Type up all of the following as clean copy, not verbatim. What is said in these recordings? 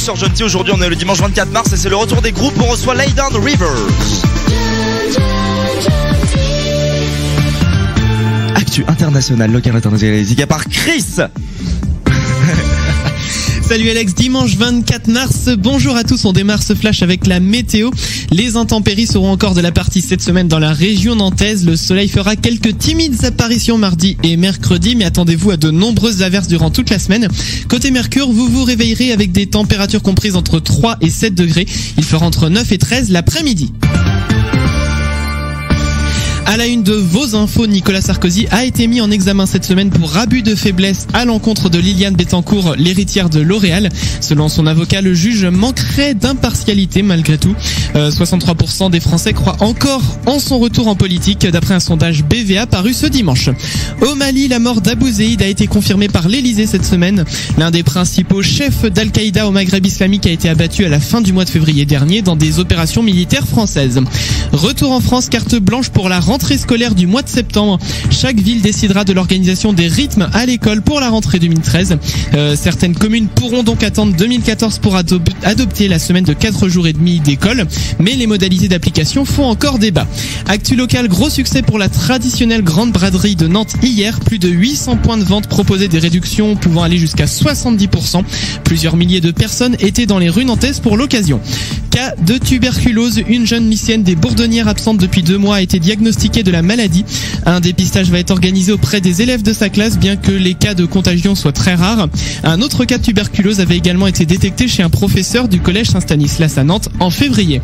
sur Gentil. Aujourd'hui on est le dimanche 24 mars et c'est le retour des groupes. On reçoit Lay Down River. Actu international, local international, à part Chris. Salut Alex, dimanche 24 mars, bonjour à tous, on démarre ce flash avec la météo. Les intempéries seront encore de la partie cette semaine dans la région nantaise. Le soleil fera quelques timides apparitions mardi et mercredi, mais attendez-vous à de nombreuses averses durant toute la semaine. Côté Mercure, vous vous réveillerez avec des températures comprises entre 3 et 7 degrés. Il fera entre 9 et 13 l'après-midi. À la une de vos infos, Nicolas Sarkozy a été mis en examen cette semaine pour abus de faiblesse à l'encontre de Liliane Bettencourt, l'héritière de L'Oréal. Selon son avocat, le juge manquerait d'impartialité malgré tout. 63% des Français croient encore en son retour en politique, d'après un sondage BVA paru ce dimanche. Au Mali, la mort d'Abou Zeid a été confirmée par l'Elysée cette semaine. L'un des principaux chefs d'Al-Qaïda au Maghreb islamique a été abattu à la fin du mois de février dernier dans des opérations militaires françaises. Retour en France, carte blanche pour la rentrée scolaire du mois de septembre. Chaque ville décidera de l'organisation des rythmes à l'école pour la rentrée 2013. Certaines communes pourront donc attendre 2014 pour adopter la semaine de 4 jours et demi d'école, mais les modalités d'application font encore débat. Actu local, gros succès pour la traditionnelle grande braderie de Nantes hier. Plus de 800 points de vente proposaient des réductions pouvant aller jusqu'à 70%. Plusieurs milliers de personnes étaient dans les rues nantaises pour l'occasion. Cas de tuberculose, une jeune lycéenne des Bourdonnières absente depuis 2 mois a été diagnostiquée de la maladie. Un dépistage va être organisé auprès des élèves de sa classe, bien que les cas de contagion soient très rares. Un autre cas de tuberculose avait également été détecté chez un professeur du collège Saint-Stanislas à Nantes en février.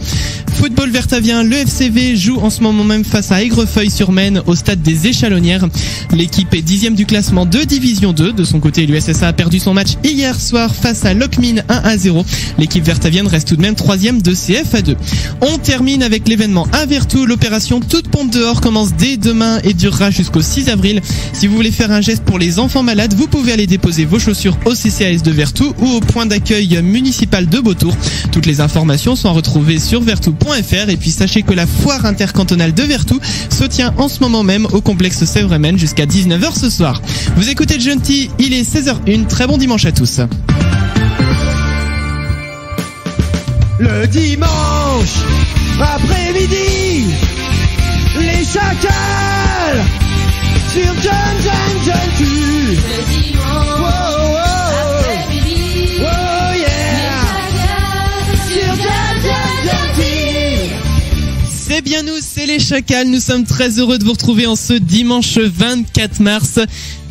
Football vertavien, le FCV joue en ce moment même face à Aigrefeuille-sur-Maine au stade des Échalonnières. L'équipe est 10e du classement de Division 2. De son côté, l'USSA a perdu son match hier soir face à Locmine 1-0. L'équipe vertavienne reste tout de même 3e de CFA2. On termine avec l'événement à Vertou. L'opération Toute pompe dehors commence dès demain et durera jusqu'au 6 avril. Si vous voulez faire un geste pour les enfants malades, vous pouvez aller déposer vos chaussures au CCAS de Vertou ou au point d'accueil municipal de Beautour. Toutes les informations sont à retrouver sur vertou.fr. Et puis sachez que la foire intercantonale de Vertou se tient en ce moment même au complexe Sèvres-Maine jusqu'à 19h ce soir. Vous écoutez Gentil, il est 16h01. Très bon dimanche à tous. Le dimanche après-midi, les chacals sur Gentil. Le dimanche après-midi, Oh yeah, les chacals sur Gentil. C'est bien nous, c'est les chacals. Nous sommes très heureux de vous retrouver en ce dimanche 24 mars.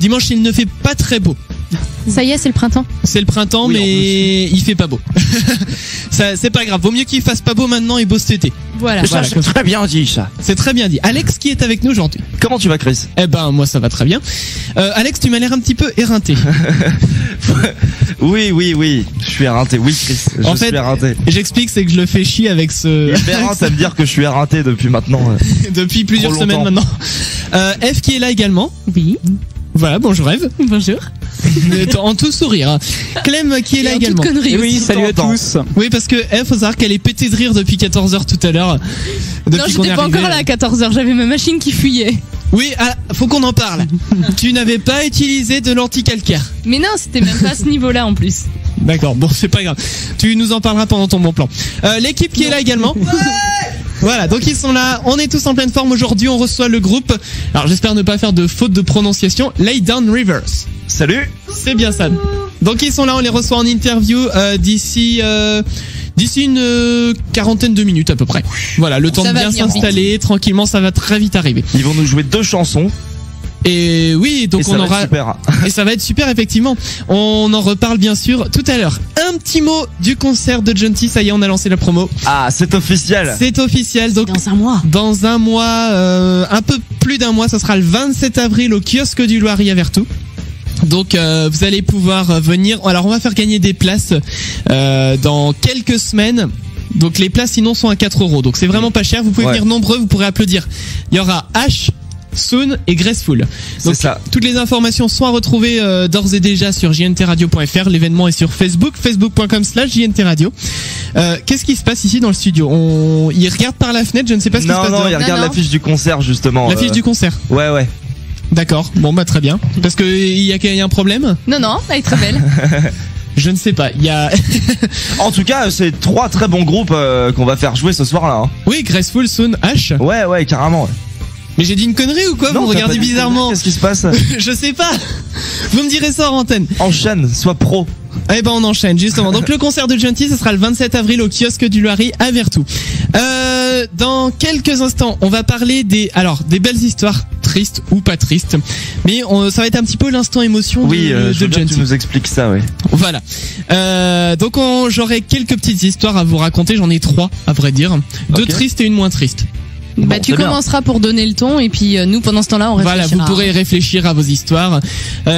Dimanche, il ne fait pas très beau. Ça y est, c'est le printemps. C'est le printemps, Oui, mais il fait pas beau. Ça, c'est pas grave. Vaut mieux qu'il fasse pas beau maintenant et beau cet été. Voilà. Ça, c'est très bien dit ça. C'est très bien dit. Alex qui est avec nous aujourd'hui. Comment tu vas, Chris? Eh ben, moi ça va très bien. Alex, tu m'as l'air un petit peu éreinté. Oui. Je suis éreinté. Oui, Chris. Je suis éreinté. J'explique, c'est que je le fais chier avec ce... Éreinté, ça veut dire que je suis éreinté depuis maintenant. depuis plusieurs Trop semaines longtemps. maintenant. Eve qui est là également. Oui. Voilà, bonjour Eve. Bonjour. En tout sourire. Clem qui est là Et en également. toute connerie Oui, aussi. salut à tous. Oui, parce que Eve, faut savoir qu'elle est pétée de rire depuis 14h tout à l'heure. Depuis Non, qu'on j'étais est pas arrivé. encore là à 14h, j'avais ma machine qui fuyait. Oui, faut qu'on en parle. Tu n'avais pas utilisé de l'anticalcaire. Mais non, c'était même pas à ce niveau-là en plus. D'accord, bon, c'est pas grave. Tu nous en parleras pendant ton bon plan. L'équipe qui est là également. Voilà, donc ils sont là. On est tous en pleine forme aujourd'hui. On reçoit le groupe. Alors j'espère ne pas faire de faute de prononciation. Lay Down Rivers. Salut. C'est bien ça. Donc ils sont là. On les reçoit en interview d'ici une quarantaine de minutes à peu près. Voilà, le temps Ça de va bien venir s'installer tranquillement. Ça va très vite arriver. Ils vont nous jouer 2 chansons. Et oui, donc Et ça on va aura être super. et ça va être super effectivement. On en reparle bien sûr tout à l'heure. Un petit mot du concert de Gentil, ça y est, on a lancé la promo. Ah, c'est officiel. C'est officiel, donc Dans un mois. dans un mois, un peu plus d'un mois, ça sera le 27 avril au kiosque du Loiret à Vertou. Donc vous allez pouvoir venir. Alors on va faire gagner des places dans quelques semaines. Donc les places sinon sont à 4 €. Donc c'est vraiment pas cher. Vous pouvez Ouais. venir nombreux, vous pourrez applaudir. Il y aura H, Soon et Graceful. C'est Donc ça. toutes les informations sont à retrouver d'ores et déjà sur jntradio.fr. L'événement est sur Facebook, facebook.com/jntradio. Qu'est-ce qui se passe ici dans le studio? Il regarde par la fenêtre, je ne sais pas ce qui se passe Non, dehors. il regarde Non. l'affiche du concert justement. L'affiche du concert. Ouais. D'accord. Bon bah très bien. Parce que il y a un problème. Non, elle est très belle. Je ne sais pas, il y a... En tout cas, c'est 3 très bons groupes qu'on va faire jouer ce soir-là. Hein. Oui, Graceful, Soon, H. Ouais, carrément. Ouais. Mais j'ai dit une connerie ou quoi? Non, Vous me t'as regardez pas dit bizarrement. Qu'est-ce qui se passe? Je sais pas. Vous me direz ça en antenne. Enchaîne, sois pro. Eh ben on enchaîne justement. Donc le concert de Gentil, ce sera le 27 avril au kiosque du Loiret à Vertou. Dans quelques instants, on va parler des belles histoires tristes ou pas tristes, mais ça va être un petit peu l'instant émotion Oui, de je veux bien que Gentil. tu nous expliques ça, ouais. Voilà. Donc j'aurai quelques petites histoires à vous raconter. J'en ai 3 à vrai dire, 2 Ok. tristes et une moins triste. Bah, tu c'est bien. commenceras pour donner le ton et puis nous pendant ce temps-là on réfléchira. Voilà, vous pourrez réfléchir à vos histoires.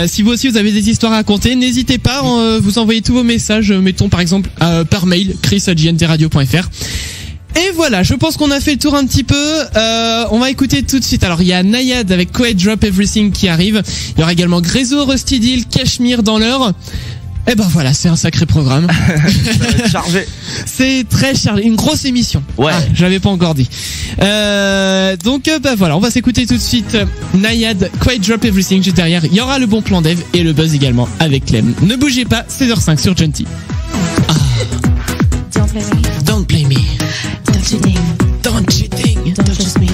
Si vous aussi vous avez des histoires à raconter, n'hésitez pas, vous envoyez tous vos messages, mettons par exemple par mail chris@jntradio.fr. Et voilà, je pense qu'on a fait le tour un petit peu. On va écouter tout de suite. Alors il y a Nayad avec Quiet Drop Everything qui arrive. Il y aura également Grézo, Rusty Deal, Cashmere dans l'heure. Et ben voilà, c'est un sacré programme. Ça va être chargé. C'est très chargé, une grosse émission. Ouais. Ah, je l'avais pas encore dit. Donc bah voilà, on va s'écouter tout de suite Nayad, Quiet Drop Everything juste derrière. Il y aura le bon plan d'Eve et le buzz également avec Clem. Ne bougez pas, 16h05 sur Gentil. Don't play me. Don't play me. Don't you think. Don't cheating. Don't just me.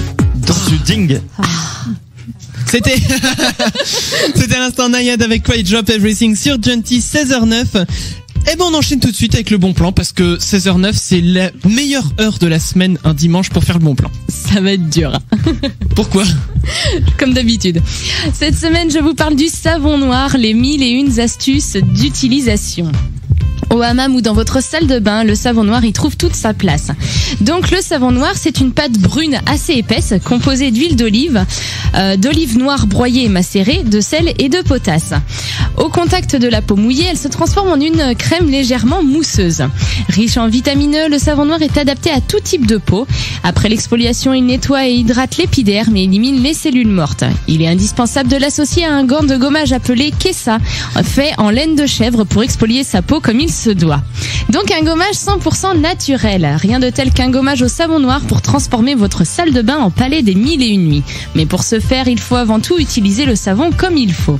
Don't you ding. C'était c'était l'instant Nayad avec Quiet Drop Everything sur Gentil, 16h09. Et ben on enchaîne tout de suite avec le bon plan parce que 16h09 c'est la meilleure heure de la semaine un dimanche pour faire le bon plan. Ça va être dur. Pourquoi? Comme d'habitude. Cette semaine, je vous parle du savon noir, les 1001 astuces d'utilisation. Au hammam ou dans votre salle de bain, le savon noir y trouve toute sa place. Donc le savon noir, c'est une pâte brune assez épaisse, composée d'huile d'olive noire broyée et macérée, de sel et de potasse. Au contact de la peau mouillée, elle se transforme en une crème légèrement mousseuse. Riche en vitamines, le savon noir est adapté à tout type de peau. Après l'exfoliation, il nettoie et hydrate l'épiderme et élimine les cellules mortes. Il est indispensable de l'associer à un gant de gommage appelé Kessa, fait en laine de chèvre pour exfolier sa peau comme il se doit. Donc un gommage 100% naturel. Rien de tel qu'un gommage au savon noir pour transformer votre salle de bain en palais des 1001 nuits. Mais pour ce faire, il faut avant tout utiliser le savon comme il faut.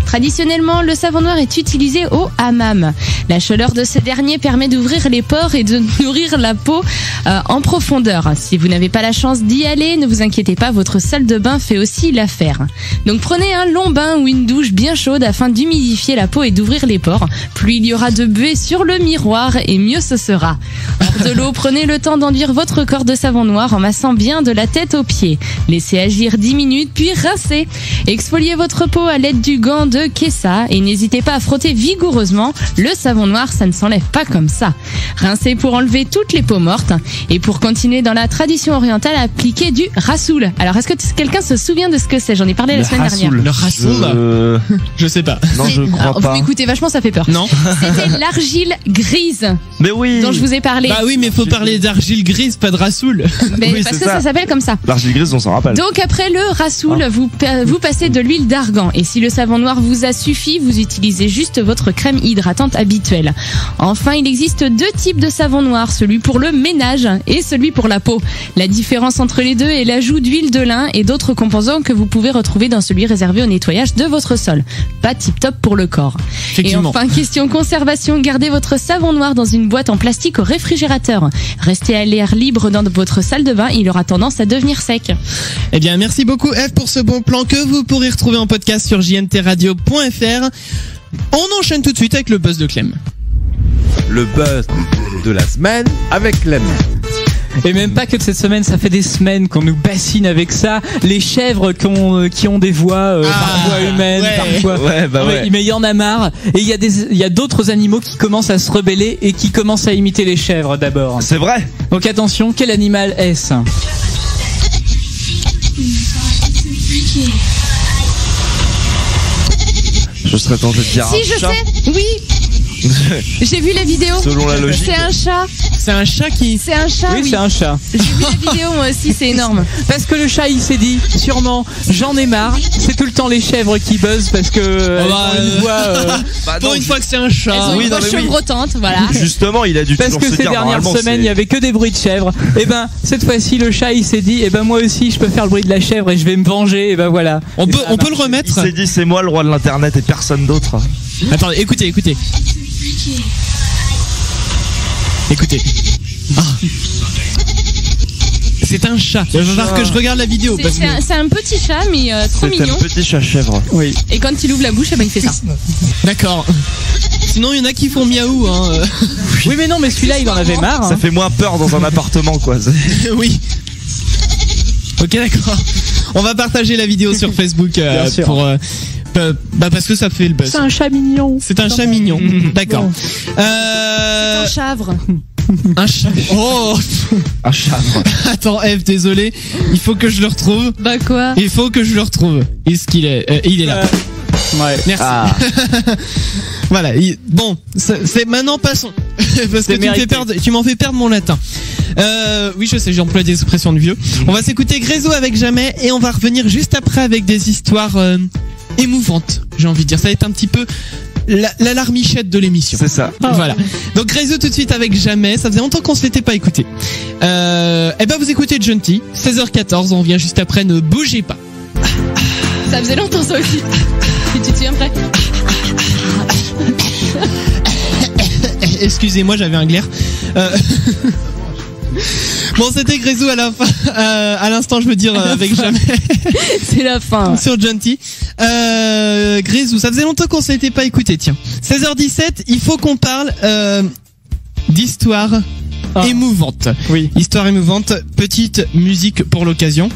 Traditionnellement, le savon noir est utilisé au hammam. La chaleur de ce dernier permet d'ouvrir les pores et de nourrir la peau en profondeur. Si vous n'avez pas la chance d'y aller, ne vous inquiétez pas, votre salle de bain fait aussi l'affaire. Donc prenez un long bain ou une douche bien chaude afin d'humidifier la peau et d'ouvrir les pores. Plus il y aura de buée sur le miroir et mieux ce sera. Hors de l'eau, prenez le temps d'enduire votre corps de savon noir en massant bien de la tête aux pieds. Laissez agir 10 minutes puis rincez. Exfoliez votre peau à l'aide du gant de Kessa et n'hésitez pas à frotter vigoureusement. Le savon noir, ça ne s'enlève pas comme ça. Rincez pour enlever toutes les peaux mortes. Et pour continuer dans la tradition orientale, appliquez du rassoul. Alors, est-ce que quelqu'un se souvient de ce que c'est? J'en ai parlé la semaine dernière. Le rassoul. Je sais pas. Non, je crois Alors, pas. vous m'écoutez vachement, ça fait peur. Non. C'était l'argile grise Mais oui. dont je vous ai parlé. Bah oui, mais faut parler d'argile grise, pas de rassoul. Mais oui, parce c'est que ça ça. s'appelle comme ça. L'argile grise, on s'en rappelle. Donc après le rassoul, vous passez de l'huile d'argan. Et si le savon noir vous a suffi, vous utilisez juste votre crème hydratante habituelle. Enfin, il existe 2 types de savon noir, celui pour le ménage et celui pour la peau. La différence entre les deux est l'ajout d'huile de lin et d'autres composants que vous pouvez retrouver dans celui réservé au nettoyage de votre sol. Pas tip top pour le corps. Et Effectivement. enfin, question conservation, gardez votre savon noir dans une boîte en plastique au réfrigérateur. Restez à l'air libre dans votre salle de bain, il aura tendance à devenir sec. Eh bien, merci beaucoup Eve pour ce bon plan que vous pourrez retrouver en podcast sur jntradio.fr. On enchaîne tout de suite avec le buzz de Clem. Le buzz de la semaine avec Clem. Et même pas que de cette semaine, ça fait des semaines qu'on nous bassine avec ça. Les chèvres qui ont des voix parfois humaines, ouais. parfois. Ouais, bah ouais. Mais il y en a marre. Et il y a d'autres animaux qui commencent à se rebeller et qui commencent à imiter les chèvres d'abord. C'est vrai. Donc attention, quel animal est-ce? Je serais tenté de dire Si, un je chat. sais, oui, j'ai vu la vidéo. Selon la logique. C'est un chat, C'est un chat qui... c'est un chat, Oui, oui. c'est un chat. J'ai vu la vidéo moi aussi, c'est énorme. Parce que le chat, il s'est dit, sûrement, j'en ai marre. C'est tout le temps les chèvres qui buzzent parce que elles bah, ont une voix. Bah Pour non, une ju- fois que c'est un chat. Elles ont oui, une non, voix mais oui. chevrotante, voilà. Justement, il a dû Parce toujours que se ces dire, dernières normalement, semaines, c'est- il y avait que des bruits de chèvres. Et ben, cette fois-ci, le chat, il s'est dit, et ben moi aussi, je peux faire le bruit de la chèvre et je vais me venger. Et ben voilà. On Et peut ça a le marché. Il remettre. s'est dit, c'est moi le roi de l'internet et personne d'autre. Attendez, écoutez. Écoutez. Ah. C'est un chat. Il va falloir que je regarde la vidéo. C'est- Parce que... C'est un petit chat, mais trop C'est mignon. un petit chat chèvre. Oui. Et quand il ouvre la bouche, eh ben, il fait ça. D'accord. Sinon, il y en a qui font miaou. Hein. Oui, mais non, mais celui-là, il en avait marre. Ça hein. fait moins peur dans un appartement, quoi. Oui. Ok, d'accord. On va partager la vidéo sur Facebook Bien sûr. pour. Parce que ça fait le buzz. C'est un chat mignon. C'est un chat mignon. D'accord. Un chavre. Un chat. Oh. Un chèvre. Attends, Eve, désolé. Il faut que je le retrouve. Bah quoi? Il faut que je le retrouve. Est-ce qu'il est il est là. Ouais. Merci. Ah. Voilà. Bon, c'est maintenant passons parce que mérité. tu m'en fais perdre mon latin. Oui, je sais, j'emploie des expressions de vieux. On va s'écouter Grézo avec Jamais et on va revenir juste après avec des histoires émouvantes. J'ai envie de dire, ça va être un petit peu la larmichette de l'émission. C'est ça. Voilà. Donc Grézo tout de suite avec Jamais. Ça faisait longtemps qu'on se l'était pas écouté. Eh ben vous écoutez Gentil. 16h14. On vient juste après. Ne bougez pas. Ça faisait longtemps ça aussi. Et tu te souviens après? Excusez-moi, j'avais un glaire. Bon, c'était Grézo à la fin. À l'instant, je veux dire avec Jamais C'est la fin. sur Gentil. Grézo, ça faisait longtemps qu'on s'était pas écouté. Tiens, 16h17. Il faut qu'on parle d'histoire émouvante. Oui. Histoire émouvante. Petite musique pour l'occasion.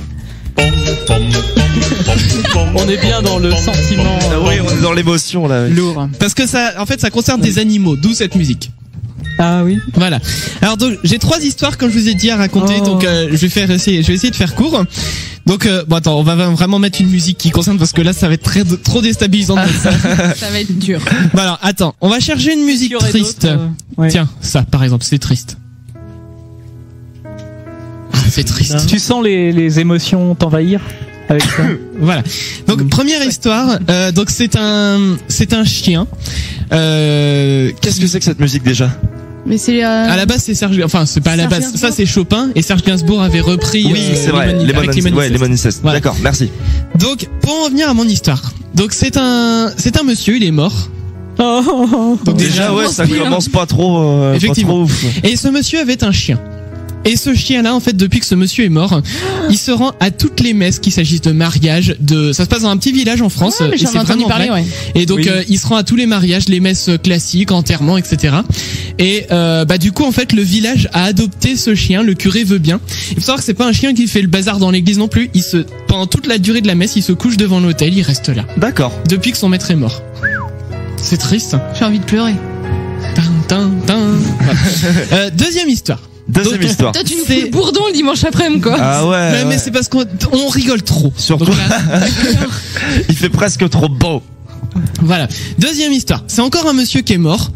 On est bien dans le sentiment Ah oui, on est dans l'émotion là. lourd. Parce que ça, en fait, ça concerne des animaux. D'où cette musique. Ah oui. Voilà. Alors donc j'ai 3 histoires comme je vous ai dit à raconter. Oh. Donc je vais essayer de faire court. Donc bon attends, on va vraiment mettre une musique qui concerne parce que là ça va être trop déstabilisant. Ça va être dur. Bon alors attends, on va chercher une musique Qui aurait triste. d'autres, ouais. Tiens, ça par exemple, c'est triste. Ah, c'est triste. Tu sens les émotions t'envahir avec ça. Voilà. Donc première histoire. Donc c'est un chien. Qu'est-ce que c'est que cette musique déjà? Mais c'est À la base c'est Serge. Enfin c'est pas à la Serge base. Gainsbourg. Ça c'est Chopin et Serge Gainsbourg avait repris. Oui, c'est vrai. avec Lemon Incest. Voilà. D'accord, merci. Donc, pour en revenir à mon histoire. Donc, c'est un monsieur, il est mort. Donc, Déjà, ouais, ça commence pas trop. Effectivement. Pas trop ouf. Et ce monsieur avait un chien. Et ce chien-là, en fait, depuis que ce monsieur est mort, il se rend à toutes les messes, qu'il s'agisse de mariage, ça se passe dans un petit village en France. Ouais, mais et j'en ai c'est entendu vraiment parler, vrai. ouais. Et donc, Oui. il se rend à tous les mariages, les messes classiques, enterrements, etc. Et du coup, en fait, le village a adopté ce chien. Le curé veut bien. Il faut savoir que c'est pas un chien qui fait le bazar dans l'église non plus. Pendant toute la durée de la messe, il se couche devant l'autel, il reste là. D'accord. Depuis que son maître est mort. C'est triste. J'ai envie de pleurer. Voilà. Deuxième histoire. Deuxième Donc, histoire. Toi, tu nous C'est- fous le bourdon le dimanche après-midi, quoi. Ah ouais. Mais ouais. c'est parce qu'on rigole trop. Surtout. Donc là, Il fait presque trop beau. voilà. Deuxième histoire. C'est encore un monsieur qui est mort.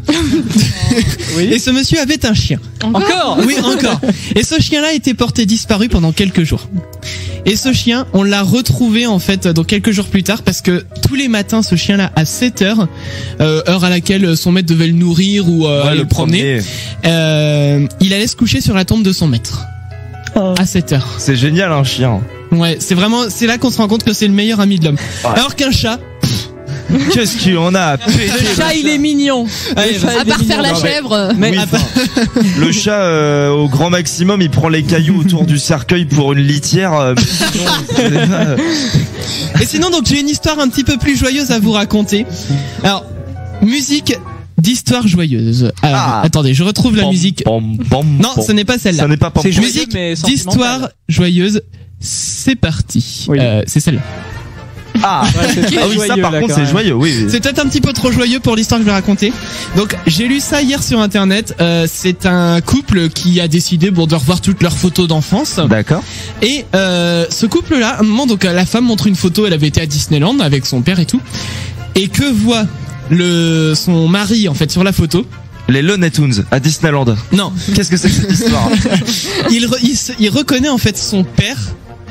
Et ce monsieur avait un chien. Encore. Oui, encore. Et ce chien-là était porté disparu pendant quelques jours. Et ce chien, on l'a retrouvé en fait donc quelques jours plus tard parce que tous les matins, ce chien-là à 7h, heure à laquelle son maître devait le nourrir ou aller le promener, il allait se coucher sur la tombe de son maître. Oh. À 7h. C'est génial un chien. Ouais, c'est là qu'on se rend compte que c'est le meilleur ami de l'homme. Ouais. Alors qu'un chat, Qu'est-ce qu'on a à péter, Le chat, il est mignon. Allez, Le chat, À il est part faire mignon. la non, mais- chèvre. Mais Oui, enfin, le chat au grand maximum il prend les cailloux autour du cercueil pour une litière. et sinon donc j'ai une histoire un petit peu plus joyeuse à vous raconter. Alors, musique d'histoire joyeuse. Alors, Ah. attendez, je retrouve la musique. Non, ce n'est pas celle-là. Ça n'est pas C'est joyeux, Musique mais sentimental. d'histoire joyeuse. C'est parti. Oui. C'est celle-là. Ah, Ouais, c'est très ah oui, ça joyeux, par là, contre quand c'est même. joyeux, oui. C'est peut-être un petit peu trop joyeux pour l'histoire que je vais raconter. Donc j'ai lu ça hier sur internet. C'est un couple qui a décidé de revoir toutes leurs photos d'enfance. D'accord. Et ce couple-là, à un moment, donc la femme montre une photo. Elle avait été à Disneyland avec son père et tout. Et que voit son mari en fait sur la photo? Les Looney Tunes à Disneyland. Non, Qu'est-ce que c'est que cette histoire? il reconnaît en fait son père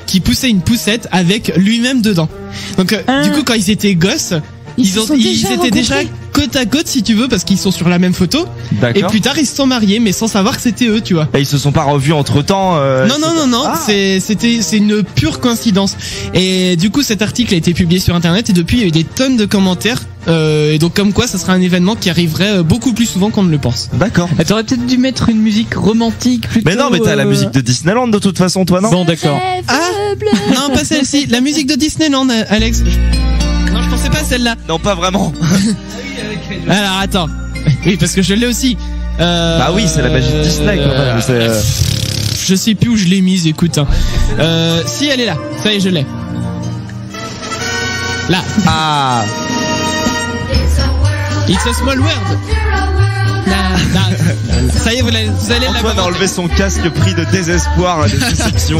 qui poussait une poussette avec lui-même dedans. Donc du coup quand ils étaient gosses, ils étaient déjà côte à côte si tu veux parce qu'ils sont sur la même photo. Et D'accord. plus tard ils se sont mariés mais sans savoir que c'était eux, tu vois. Et ils se sont pas revus entre temps. Non, Ah. c'est une pure coïncidence. Et du coup cet article a été publié sur internet et depuis il y a eu des tonnes de commentaires. Et donc comme quoi ça sera un événement qui arriverait beaucoup plus souvent qu'on ne le pense. D'accord. Ah, t'aurais peut-être dû mettre une musique romantique plutôt. Mais non, mais t'as la musique de Disneyland de toute façon, toi, non? Bon, d'accord. Ah non, pas celle-ci, la musique de Disneyland, Alex. Non, je pensais pas à celle-là. Non, pas vraiment. Alors attends. Oui, parce que je l'ai aussi. Bah oui, c'est la magie de Disney quand même. Je sais plus où je l'ai mise, écoute. Hein. Si elle est là, ça y est, je l'ai. Là. Ah. It's a small world. Ça y est, vous allez la Antoine a enlevé son casque pris de désespoir, de déception.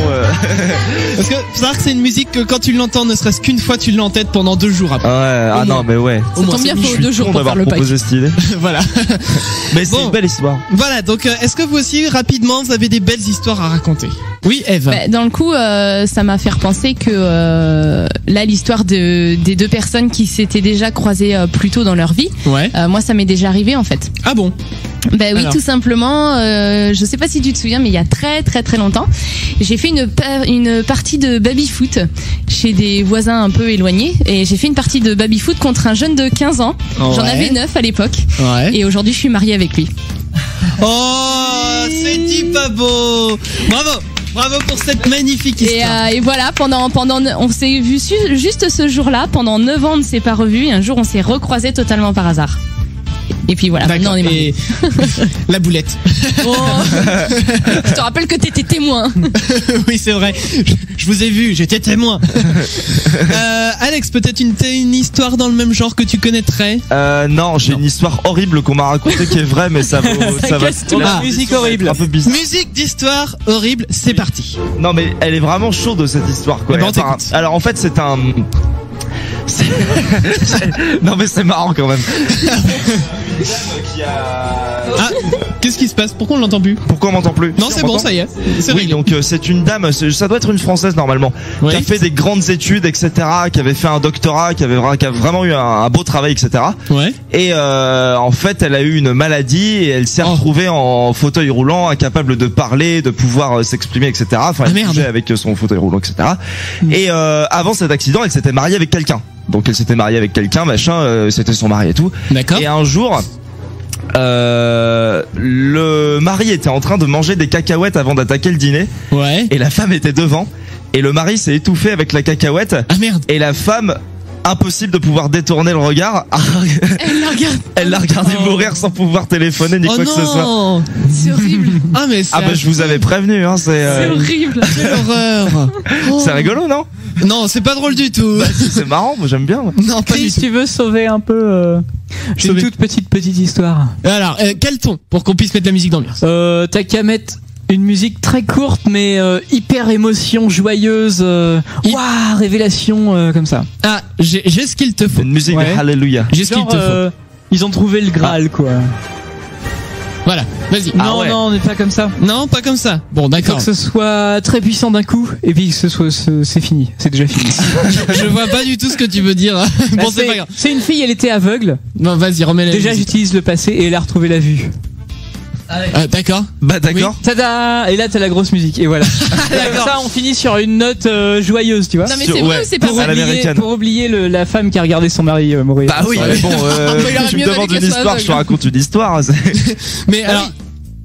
Parce que faut savoir que c'est une musique que quand tu l'entends, ne serait-ce qu'une fois, tu l'entêtes pendant 2 jours après. Ouais, ah non, mais ouais. Ça tombe bien, faut 2 jours pour faire le pack. proposé cette idée. Voilà. Mais c'est Bon. une belle histoire. Voilà, donc est-ce que vous aussi, rapidement, vous avez des belles histoires à raconter? Oui, Eve. Bah, dans le coup, ça m'a fait repenser que là, l'histoire des 2 personnes qui s'étaient déjà croisées plus tôt dans leur vie, Ouais. moi, ça m'est déjà arrivé en fait. Ah bon? Bah oui, Alors. tout simplement. Je sais pas si tu te souviens, mais il y a très très très longtemps, j'ai fait une partie de baby-foot chez des voisins un peu éloignés, et j'ai fait une partie de baby-foot contre un jeune de 15 ans. J'en Ouais. avais 9 à l'époque, Ouais. et aujourd'hui, je suis mariée avec lui. Oh, c'est dit pas beau. Bravo. Bravo pour cette magnifique histoire. Et voilà, pendant, on s'est vu juste ce jour-là. Pendant 9 ans, on ne s'est pas revus. Et un jour, on s'est recroisés totalement par hasard. Et puis voilà, maintenant on est mariés. Et la boulette. Oh. Je te rappelle que t'étais témoin. Oui, c'est vrai. Je vous ai vu, j'étais témoin. Alex, peut-être une histoire dans le même genre que tu connaîtrais? Non, j'ai une histoire horrible qu'on m'a racontée qui est vraie, mais ça va. Ah. Musique horrible. Un peu bizarre. Musique d'histoire horrible, c'est parti. Non, mais elle est vraiment chaude cette histoire, quoi. Eh ben, on Enfin, t'écoute. alors en fait, c'est un. Non, mais c'est marrant quand même. Qui a... Ah, qu'est-ce qui se passe? Pourquoi on l'entend plus? Pourquoi on m'entend plus? Non, Si, c'est on bon, m'entend ça y est. C'est Oui, réglé. donc c'est une dame, ça doit être une française normalement, Oui. qui a fait des grandes études, etc., qui avait fait un doctorat, qui a vraiment eu un beau travail, etc. Ouais. Et en fait, elle a eu une maladie et elle s'est Oh. retrouvée en fauteuil roulant, incapable de parler, de pouvoir s'exprimer, etc. Enfin, elle merde. bougeait avec son fauteuil roulant, etc. Et avant cet accident, elle s'était mariée avec quelqu'un. Donc elle s'était mariée avec quelqu'un, machin, c'était son mari et tout. D'accord. Et un jour, le mari était en train de manger des cacahuètes avant d'attaquer le dîner Ouais. et la femme était devant et le mari s'est étouffé avec la cacahuète Ah merde. et la femme, impossible de pouvoir détourner le regard, Elle la regarde. elle l'a regardé mourir sans pouvoir téléphoner ni Oh quoi que ce soit. non. C'est horrible. Ah mais c'est Ah bah je vous avais prévenu, hein, C'est c'est horrible. quelle horreur. c'est rigolo, non? Non, c'est pas drôle du tout. Bah, si, c'est marrant, moi j'aime bien. moi. Non, pas du Si tout. tu veux sauver un peu, j'ai une Sauver. toute petite histoire. Alors, quel ton pour qu'on puisse mettre la musique d'ambiance? T'as qu'à mettre une musique très courte mais hyper émotion joyeuse. Waouh, révélation comme ça. Ah, j'ai ce qu'il te faut. Une musique Ouais. de Hallelujah. J'ai ce qu'il Genre, te faut. ils ont trouvé le Graal quoi. Voilà, vas-y. Ah non, ouais. non, on n'est pas comme ça. Non, pas comme ça. Bon, Il faut d'accord. que ce soit très puissant d'un coup et puis que c'est fini. C'est déjà fini. Je vois pas du tout ce que tu veux dire. Bah, Bon, c'est pas grave. c'est une fille, elle était aveugle. Non, vas-y, remets la Déjà, musique. j'utilise le passé et elle a retrouvé la vue. D'accord. Bah d'accord. Tada! Et là, t'as la grosse musique. Et voilà. Comme ça, on finit sur une note joyeuse, tu vois. Non mais Sur- c'est vrai ouais. ou c'est pas Pour vrai? à l'américaine. Pour oublier la femme qui a regardé son mari mourir. Bah oui, mais bon, il aurait tu me mieux valu demandes qu'elle une soit histoire, je te aveugle. raconte une histoire. Mais alors,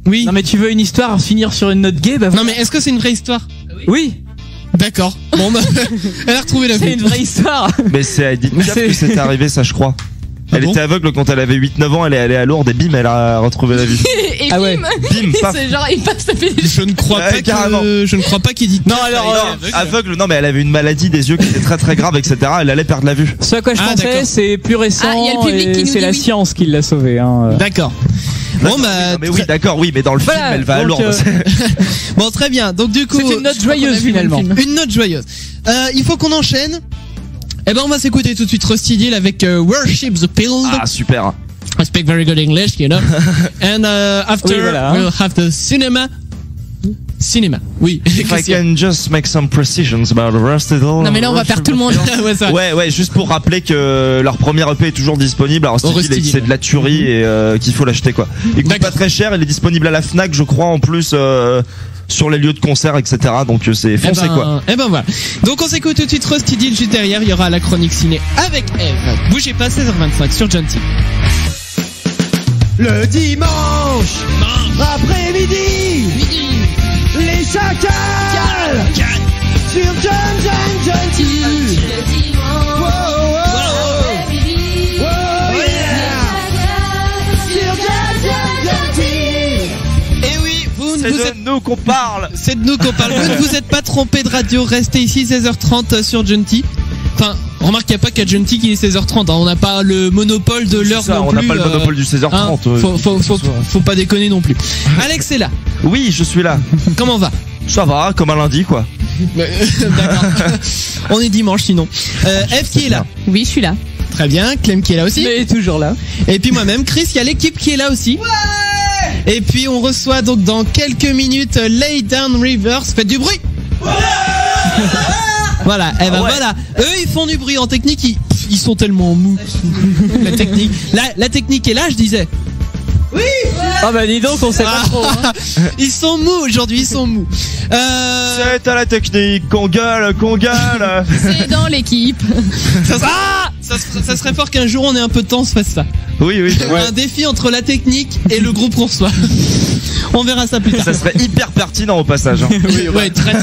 oui. Non, mais tu veux une histoire finir sur une note gay? Bah, Non, mais est-ce que c'est une vraie histoire? oui, D'accord. Bon, bah, elle a retrouvé la c'est vie. une vraie histoire. Mais c'est à Edith Mais Piaf c'est- que c'était arrivé, ça je crois. Ah Elle bon était aveugle quand elle avait 8-9 ans, elle est allée à Lourdes et bim, elle a retrouvé la vue. Et Ah ouais. bim. Bim, paf. C'est genre, il passe, ça fait des Je ne crois Ouais, pas carrément. je ne crois pas qu'Edith. Non, alors, Non, aveugle, non mais elle avait une maladie des yeux qui était très très grave, etc. Elle allait perdre la vue. Ce à quoi je Ah, pensais, d'accord. c'est plus récent. Ah, il y a le public et qui nous c'est dit la oui. science qui l'a sauvé. Hein. D'accord. Bon, bah, Non, mais oui, d'accord, oui, mais dans le film, Voilà, elle va à donc, Lourdes. bon, très bien. Donc, du coup. C'est une note je crois qu'on joyeuse, a vu le finalement. film. Une note joyeuse. Il faut qu'on enchaîne. Eh ben, on va s'écouter tout de suite Rusty avec Worship the Field. Ah, super. I speak very good English, you know. And after Oui, voilà. we'll have the cinema. cinéma. Oui. If I can just make some precisions about the rest of the... Non mais là on va perdre tout le monde. Ouais, juste pour rappeler que leur première EP est toujours disponible. Alors c'est de la tuerie et qu'il faut l'acheter quoi. Il coûte pas très cher, il est disponible à la Fnac, je crois en plus sur les lieux de concert, etc. Donc c'est foncé quoi. Et ben voilà. Donc on s'écoute tout de suite Rusty Deal, juste derrière il y aura la chronique ciné avec Eve. Bougez pas, 16h25 sur John T. Le dimanche après-midi, les chacals sur John T. Le dimanche après-midi, Et oui, c'est de nous qu'on parle. C'est de nous qu'on parle. Vous ne vous êtes pas trompé de radio. Restez ici 16h30 sur John T. Enfin, remarque qu'il n'y a pas qu'à John T qui est 16h30. Hein. On n'a pas le monopole de l'heure non plus. On n'a pas le monopole du 16h30. Hein, faut pas déconner non plus. Alex est là. Oui, je suis là. Comment va? Ça va, comme un lundi quoi. D'accord. On est dimanche sinon. Eve qui est là. Oui, je suis là. Très bien. Clem qui est là aussi. Mais toujours là. Et puis moi-même, Chris, il y a l'équipe qui est là aussi. Ouais. Et puis on reçoit donc dans quelques minutes Lay Down Rivers. Faites du bruit. Voilà, et ben voilà. Eux ils font du bruit en technique, ils sont tellement mous. La technique est là, je disais. Oui. Ah bah dis donc, on sait pas trop. Hein. Ils sont mous aujourd'hui, ils sont mous. C'est à la technique qu'on gueule. C'est dans l'équipe. Ça serait fort qu'un jour on ait un peu de temps, on se fasse ça. Oui. Un défi entre la technique et le groupe qu'on reçoit. On verra ça plus tard. Ça serait hyper pertinent au passage. Hein. Oui, ouais, très.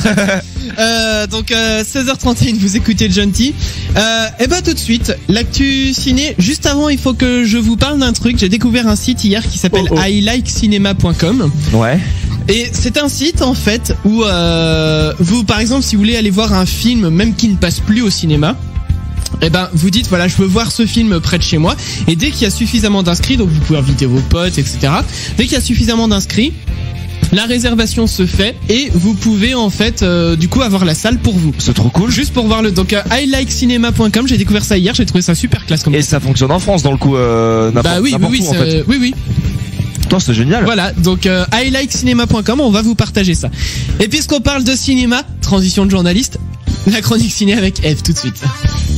Donc 16h31, vous écoutez John T. Et ben tout de suite, l'actu ciné. Juste avant, il faut que je vous parle d'un truc. J'ai découvert un site hier qui s'appelle iLikeCinema.com. Ouais. Et c'est un site en fait où vous, par exemple, si vous voulez aller voir un film, même qui ne passe plus au cinéma. Eh ben, vous dites, voilà, je veux voir ce film près de chez moi. Et dès qu'il y a suffisamment d'inscrits, donc vous pouvez inviter vos potes, etc. Dès qu'il y a suffisamment d'inscrits, la réservation se fait et vous pouvez en fait du coup avoir la salle pour vous. C'est trop cool. Juste pour voir le donc iLikeCinema.com, j'ai découvert ça hier, j'ai trouvé ça super classe comme. Et ça fonctionne en France dans le coup oui, en fait. Oui. Putain, c'est génial. Voilà, donc iLikeCinema.com, on va vous partager ça. Et puisqu'on parle de cinéma, transition de journaliste, la chronique ciné avec Eve tout de suite.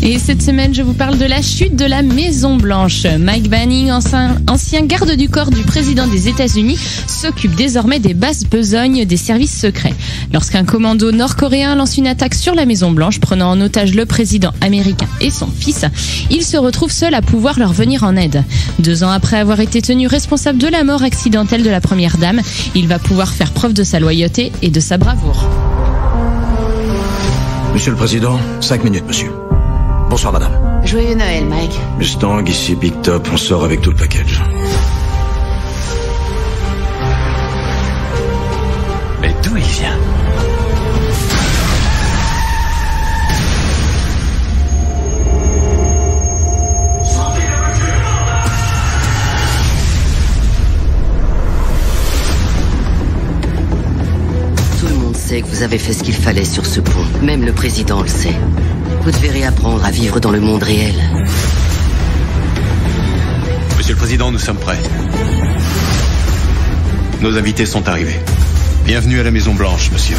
Et cette semaine, je vous parle de la chute de la Maison Blanche. Mike Banning, ancien garde du corps du président des États-Unis, s'occupe désormais des basses besognes des services secrets. Lorsqu'un commando nord-coréen lance une attaque sur la Maison Blanche, prenant en otage le président américain et son fils, il se retrouve seul à pouvoir leur venir en aide. 2 ans après avoir été tenu responsable de la mort accidentelle de la première dame, il va pouvoir faire preuve de sa loyauté et de sa bravoure. Monsieur le Président, 5 minutes, monsieur. Bonsoir, madame. Joyeux Noël, Mike. Miss Tang, ici Big Top, on sort avec tout le package. Mais d'où il vient? Tout le monde sait que vous avez fait ce qu'il fallait sur ce pont. Même le président le sait. Vous devez réapprendre à vivre dans le monde réel. Monsieur le Président, nous sommes prêts. Nos invités sont arrivés. Bienvenue à la Maison Blanche, monsieur.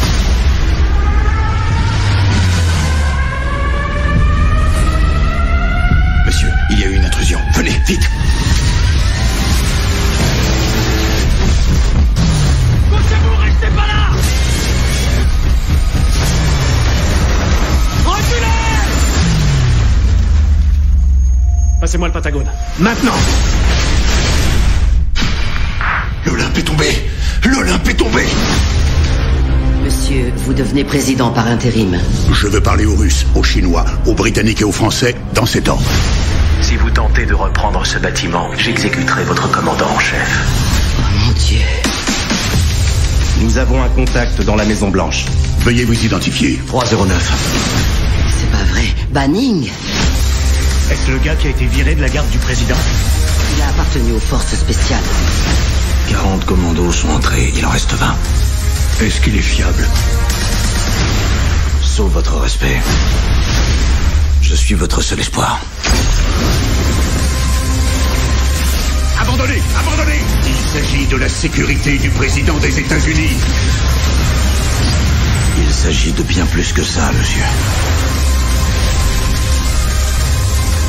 Monsieur, il y a eu une intrusion. Venez, vite! Couchez-vous, restez pas là! Reculez! Passez-moi le Patagone. Maintenant! L'Olympe est tombé! L'Olympe est tombé! Monsieur, vous devenez président par intérim. Je veux parler aux Russes, aux Chinois, aux Britanniques et aux Français dans cet ordre. Si vous tentez de reprendre ce bâtiment, j'exécuterai votre commandant en chef. Oh mon Dieu. Nous avons un contact dans la Maison Blanche. Veuillez vous identifier. 309. C'est pas vrai. Banning? Est-ce le gars qui a été viré de la garde du président? Il a appartenu aux forces spéciales. 40 commandos sont entrés, il en reste 20. Est-ce qu'il est fiable? Sauf votre respect. Je suis votre seul espoir. Abandonnez! Abandonnez! Il s'agit de la sécurité du président des États-Unis. s'agit de bien plus que ça, monsieur.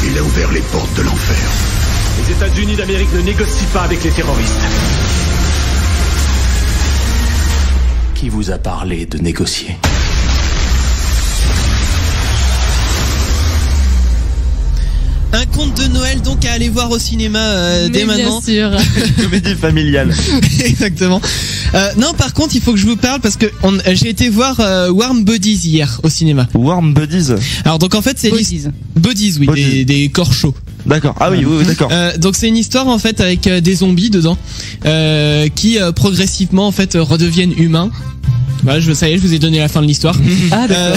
Il a ouvert les portes de l'enfer. Les États-Unis d'Amérique ne négocient pas avec les terroristes. Qui vous a parlé de négocier ? Un conte de Noël donc à aller voir au cinéma dès maintenant. Bien sûr. Comédie familiale. Exactement. Non, par contre, il faut que je vous parle parce que j'ai été voir Warm Bodies hier au cinéma. Warm Bodies. Alors donc en fait c'est Bodies, oui, Bodies. Des corps chauds. D'accord. Ah oui, d'accord. Donc c'est une histoire en fait avec des zombies dedans qui progressivement en fait redeviennent humains. Voilà, ça y est, je vous ai donné la fin de l'histoire. Ah d'accord.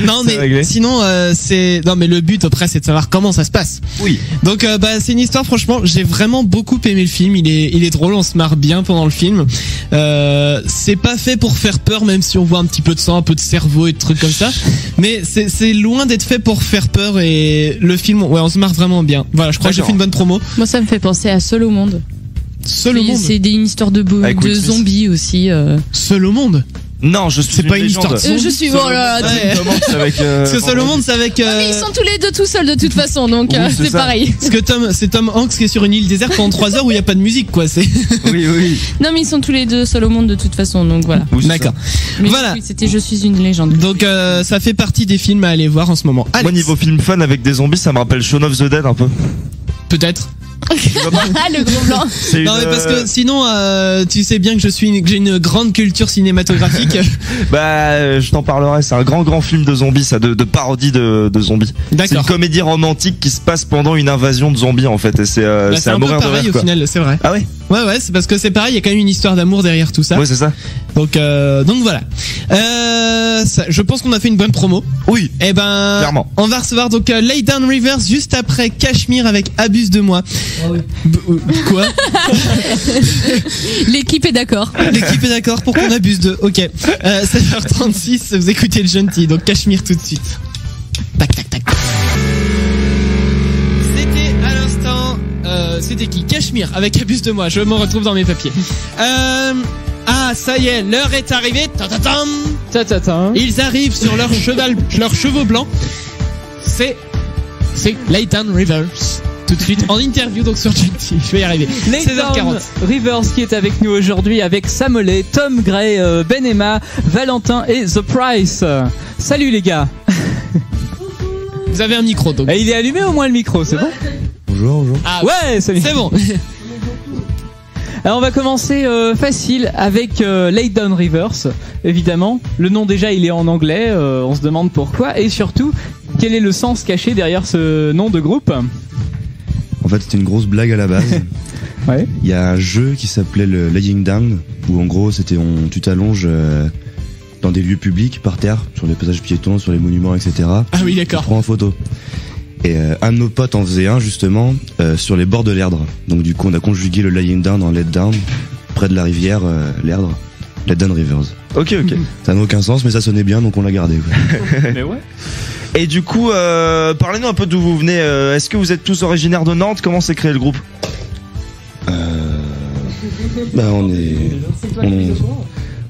Non mais sinon non mais le but après c'est de savoir comment ça se passe. Oui. Donc c'est une histoire, franchement, j'ai vraiment beaucoup aimé le film, il est drôle, on se marre bien pendant le film. C'est pas fait pour faire peur, même si on voit un petit peu de sang, un peu de cerveau et de trucs comme ça, mais c'est loin d'être fait pour faire peur, et le film, ouais, on se marre vraiment bien. Voilà, je crois que j'ai fait une bonne promo. Moi ça me fait penser à Seul au monde. Seul au monde. C'est une histoire de zombies aussi. Seul au monde. Non, c'est pas une histoire de zombies. Je suis voilà. Parce que Seul au monde, c'est avec. Mais ils sont tous les deux tout seuls de toute façon, donc oui, c'est pareil. Parce que c'est Tom Hanks qui est sur une île déserte pendant 3 heures où il y a pas de musique, quoi. C'est. Oui. Non, mais ils sont tous les deux seuls au monde de toute façon, donc voilà. Oui, d'accord. Mais voilà. oui, c'était Je suis une légende. Donc ça fait partie des films à aller voir en ce moment. Alex. Moi, niveau film fun avec des zombies, ça me rappelle Shaun of the Dead un peu. Peut-être. Le gros blanc. Non mais parce que sinon tu sais bien que j'ai une grande culture cinématographique. Je t'en parlerai, c'est un grand film de zombies, ça, de parodie de zombies. D'accord. C'est une comédie romantique qui se passe pendant une invasion de zombies en fait, et c'est un peu pareil au final, c'est vrai. Ah oui. Ouais, c'est parce que c'est pareil, il y a quand même une histoire d'amour derrière tout ça. Ouais, c'est ça. Donc voilà. Je pense qu'on a fait une bonne promo. Oui. Et clairement. On va recevoir donc Lay Down Rivers juste après Cachemire avec Abuse de moi. Ah oui. Quoi? L'équipe est d'accord. L'équipe est d'accord pour qu'on abuse de. Ok. 7h36, vous écoutez le Gentil, donc Cachemire tout de suite. Tac. C'était à l'instant. C'était qui? Cachemire avec Abuse de moi. Je me retrouve dans mes papiers. Ah, ça y est, l'heure est arrivée. Ils arrivent sur leurs chevaux blancs. C'est Lay Down Rivers. Tout de suite en interview donc sur Gentil. Je vais y arriver. 16h40. Rivers qui est avec nous aujourd'hui avec Samolé, Tom Gray, Ben Emma, Valentin et The Price. Salut les gars. Vous avez un micro donc. Et il est allumé au moins le micro, c'est bon? Bonjour. Ah ouais, salut. C'est bon. Alors on va commencer facile avec Lay Down Rivers, évidemment. Le nom déjà il est en anglais, on se demande pourquoi, et surtout quel est le sens caché derrière ce nom de groupe? En fait c'était une grosse blague à la base. Ouais. Il y a un jeu qui s'appelait le Laying Down, où en gros tu t'allonges dans des lieux publics, par terre, sur les passages piétons, sur les monuments, etc. Ah oui, d'accord. Tu prends en photo. Et un de nos potes en faisait un justement sur les bords de l'Erdre. Donc du coup on a conjugué le Lying Down en Let Down, près de la rivière l'Erdre, Let Down Rivers. Ok. Ça n'a aucun sens mais ça sonnait bien donc on l'a gardé. Mais ouais. Et du coup, parlez-nous un peu d'où vous venez. Est-ce que vous êtes tous originaires de Nantes? Comment s'est créé le groupe?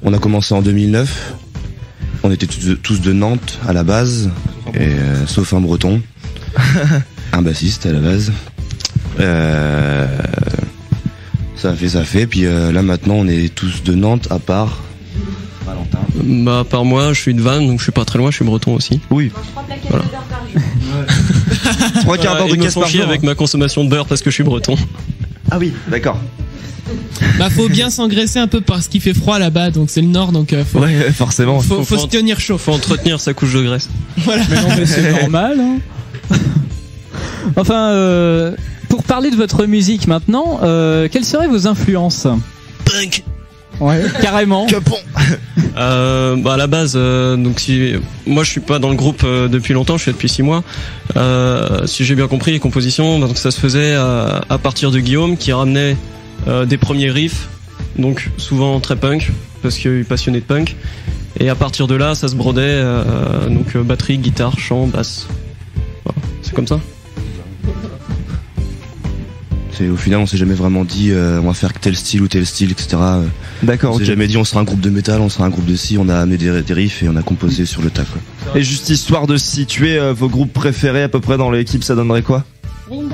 On a commencé en 2009. On était tous de Nantes à la base, et, sauf un breton. Un bassiste à la base. Ça fait. Puis là maintenant on est tous de Nantes à part Valentin. À part moi, je suis de Vannes, donc je suis pas très loin, je suis breton aussi. Oui. 3 quarts d'heure de caisse par jour. Avec ma consommation de beurre parce que je suis breton. Ah oui, d'accord. Faut bien s'engraisser un peu parce qu'il fait froid là-bas, donc c'est le nord, donc ouais, forcément. Faut se tenir chaud. Faut entretenir sa couche de graisse. Voilà. Mais non, mais c'est normal. Hein. Enfin, pour parler de votre musique maintenant, quelles seraient vos influences? Punk. Ouais, carrément. Capon. À la base, donc moi je suis pas dans le groupe depuis longtemps, je suis depuis 6 mois. Si j'ai bien compris, les compositions, donc ça se faisait à partir de Guillaume qui ramenait des premiers riffs, donc souvent très punk parce qu'il est passionné de punk. Et à partir de là, ça se brodait, donc batterie, guitare, chant, basse. Voilà. C'est comme ça. Au final, on s'est jamais vraiment dit on va faire tel style ou tel style, etc. D'accord. On s'est jamais dit on sera un groupe de métal, on sera un groupe de ci. On a amené des riffs et on a composé sur le tas, quoi. Et juste histoire de situer vos groupes préférés à peu près dans l'équipe, ça donnerait quoi? Green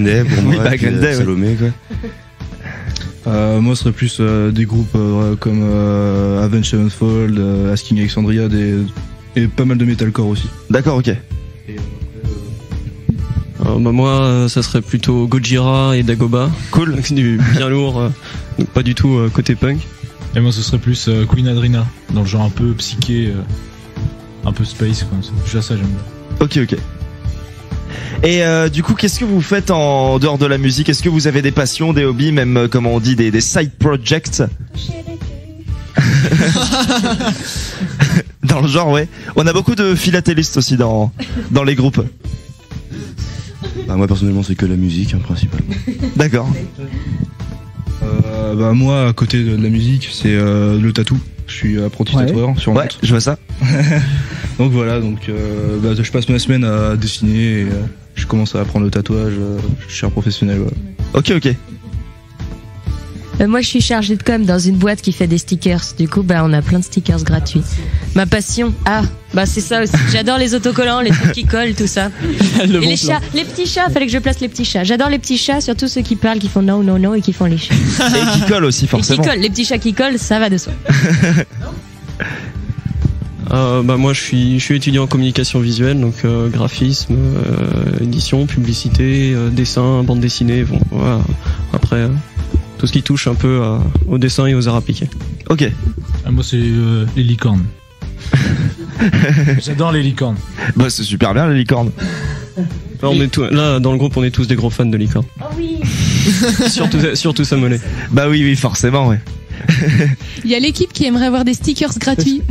Day pour moi. Oui, Green Day, Salomé, quoi. Moi, ce serait plus des groupes comme Avenged Sevenfold, Asking Alexandria, et pas mal de metalcore aussi. D'accord, ok. Moi, ça serait plutôt Gojira et Dagoba. Cool. Donc, c'est du bien lourd, donc pas du tout côté punk. Et moi, ce serait plus Queen Adrena, dans le genre un peu psyché, un peu space, quoi. Déjà ça, j'aime bien. Ok. Et du coup, qu'est-ce que vous faites en dehors de la musique? Est-ce que vous avez des passions, des hobbies, même comme on dit, des side projects? Dans le genre, ouais. On a beaucoup de philatélistes aussi dans les groupes. Moi personnellement, c'est que la musique, hein, principalement. D'accord. Moi, à côté de la musique, c'est le tatou. Je suis apprenti tatoueur sur Nantes. Ouais, je vois ça. Donc voilà, je passe ma semaine à dessiner et je commence à apprendre le tatouage. Je suis un professionnel. Voilà. Ok. Moi, je suis chargée de com dans une boîte qui fait des stickers. Du coup, on a plein de stickers gratuits. Ma passion, c'est ça aussi. J'adore les autocollants, les trucs qui collent, tout ça. Et les chats, les petits chats, fallait que je place les petits chats. J'adore les petits chats, surtout ceux qui parlent, qui font non, non, non et qui font les chats. Et qui collent aussi, forcément. Et qui collent, les petits chats qui collent, ça va de soi. Moi, je suis étudiant en communication visuelle, donc graphisme, édition, publicité, dessin, bande dessinée. Bon, voilà. Après. Tout ce qui touche un peu au dessin et aux arts appliqués. Ok. Moi, c'est les licornes. J'adore les licornes. C'est super bien, les licornes. Là, dans le groupe, on est tous des gros fans de licornes. Oh oui. surtout sa monnaie. Oui, forcément, ouais. Il y a l'équipe qui aimerait avoir des stickers gratuits.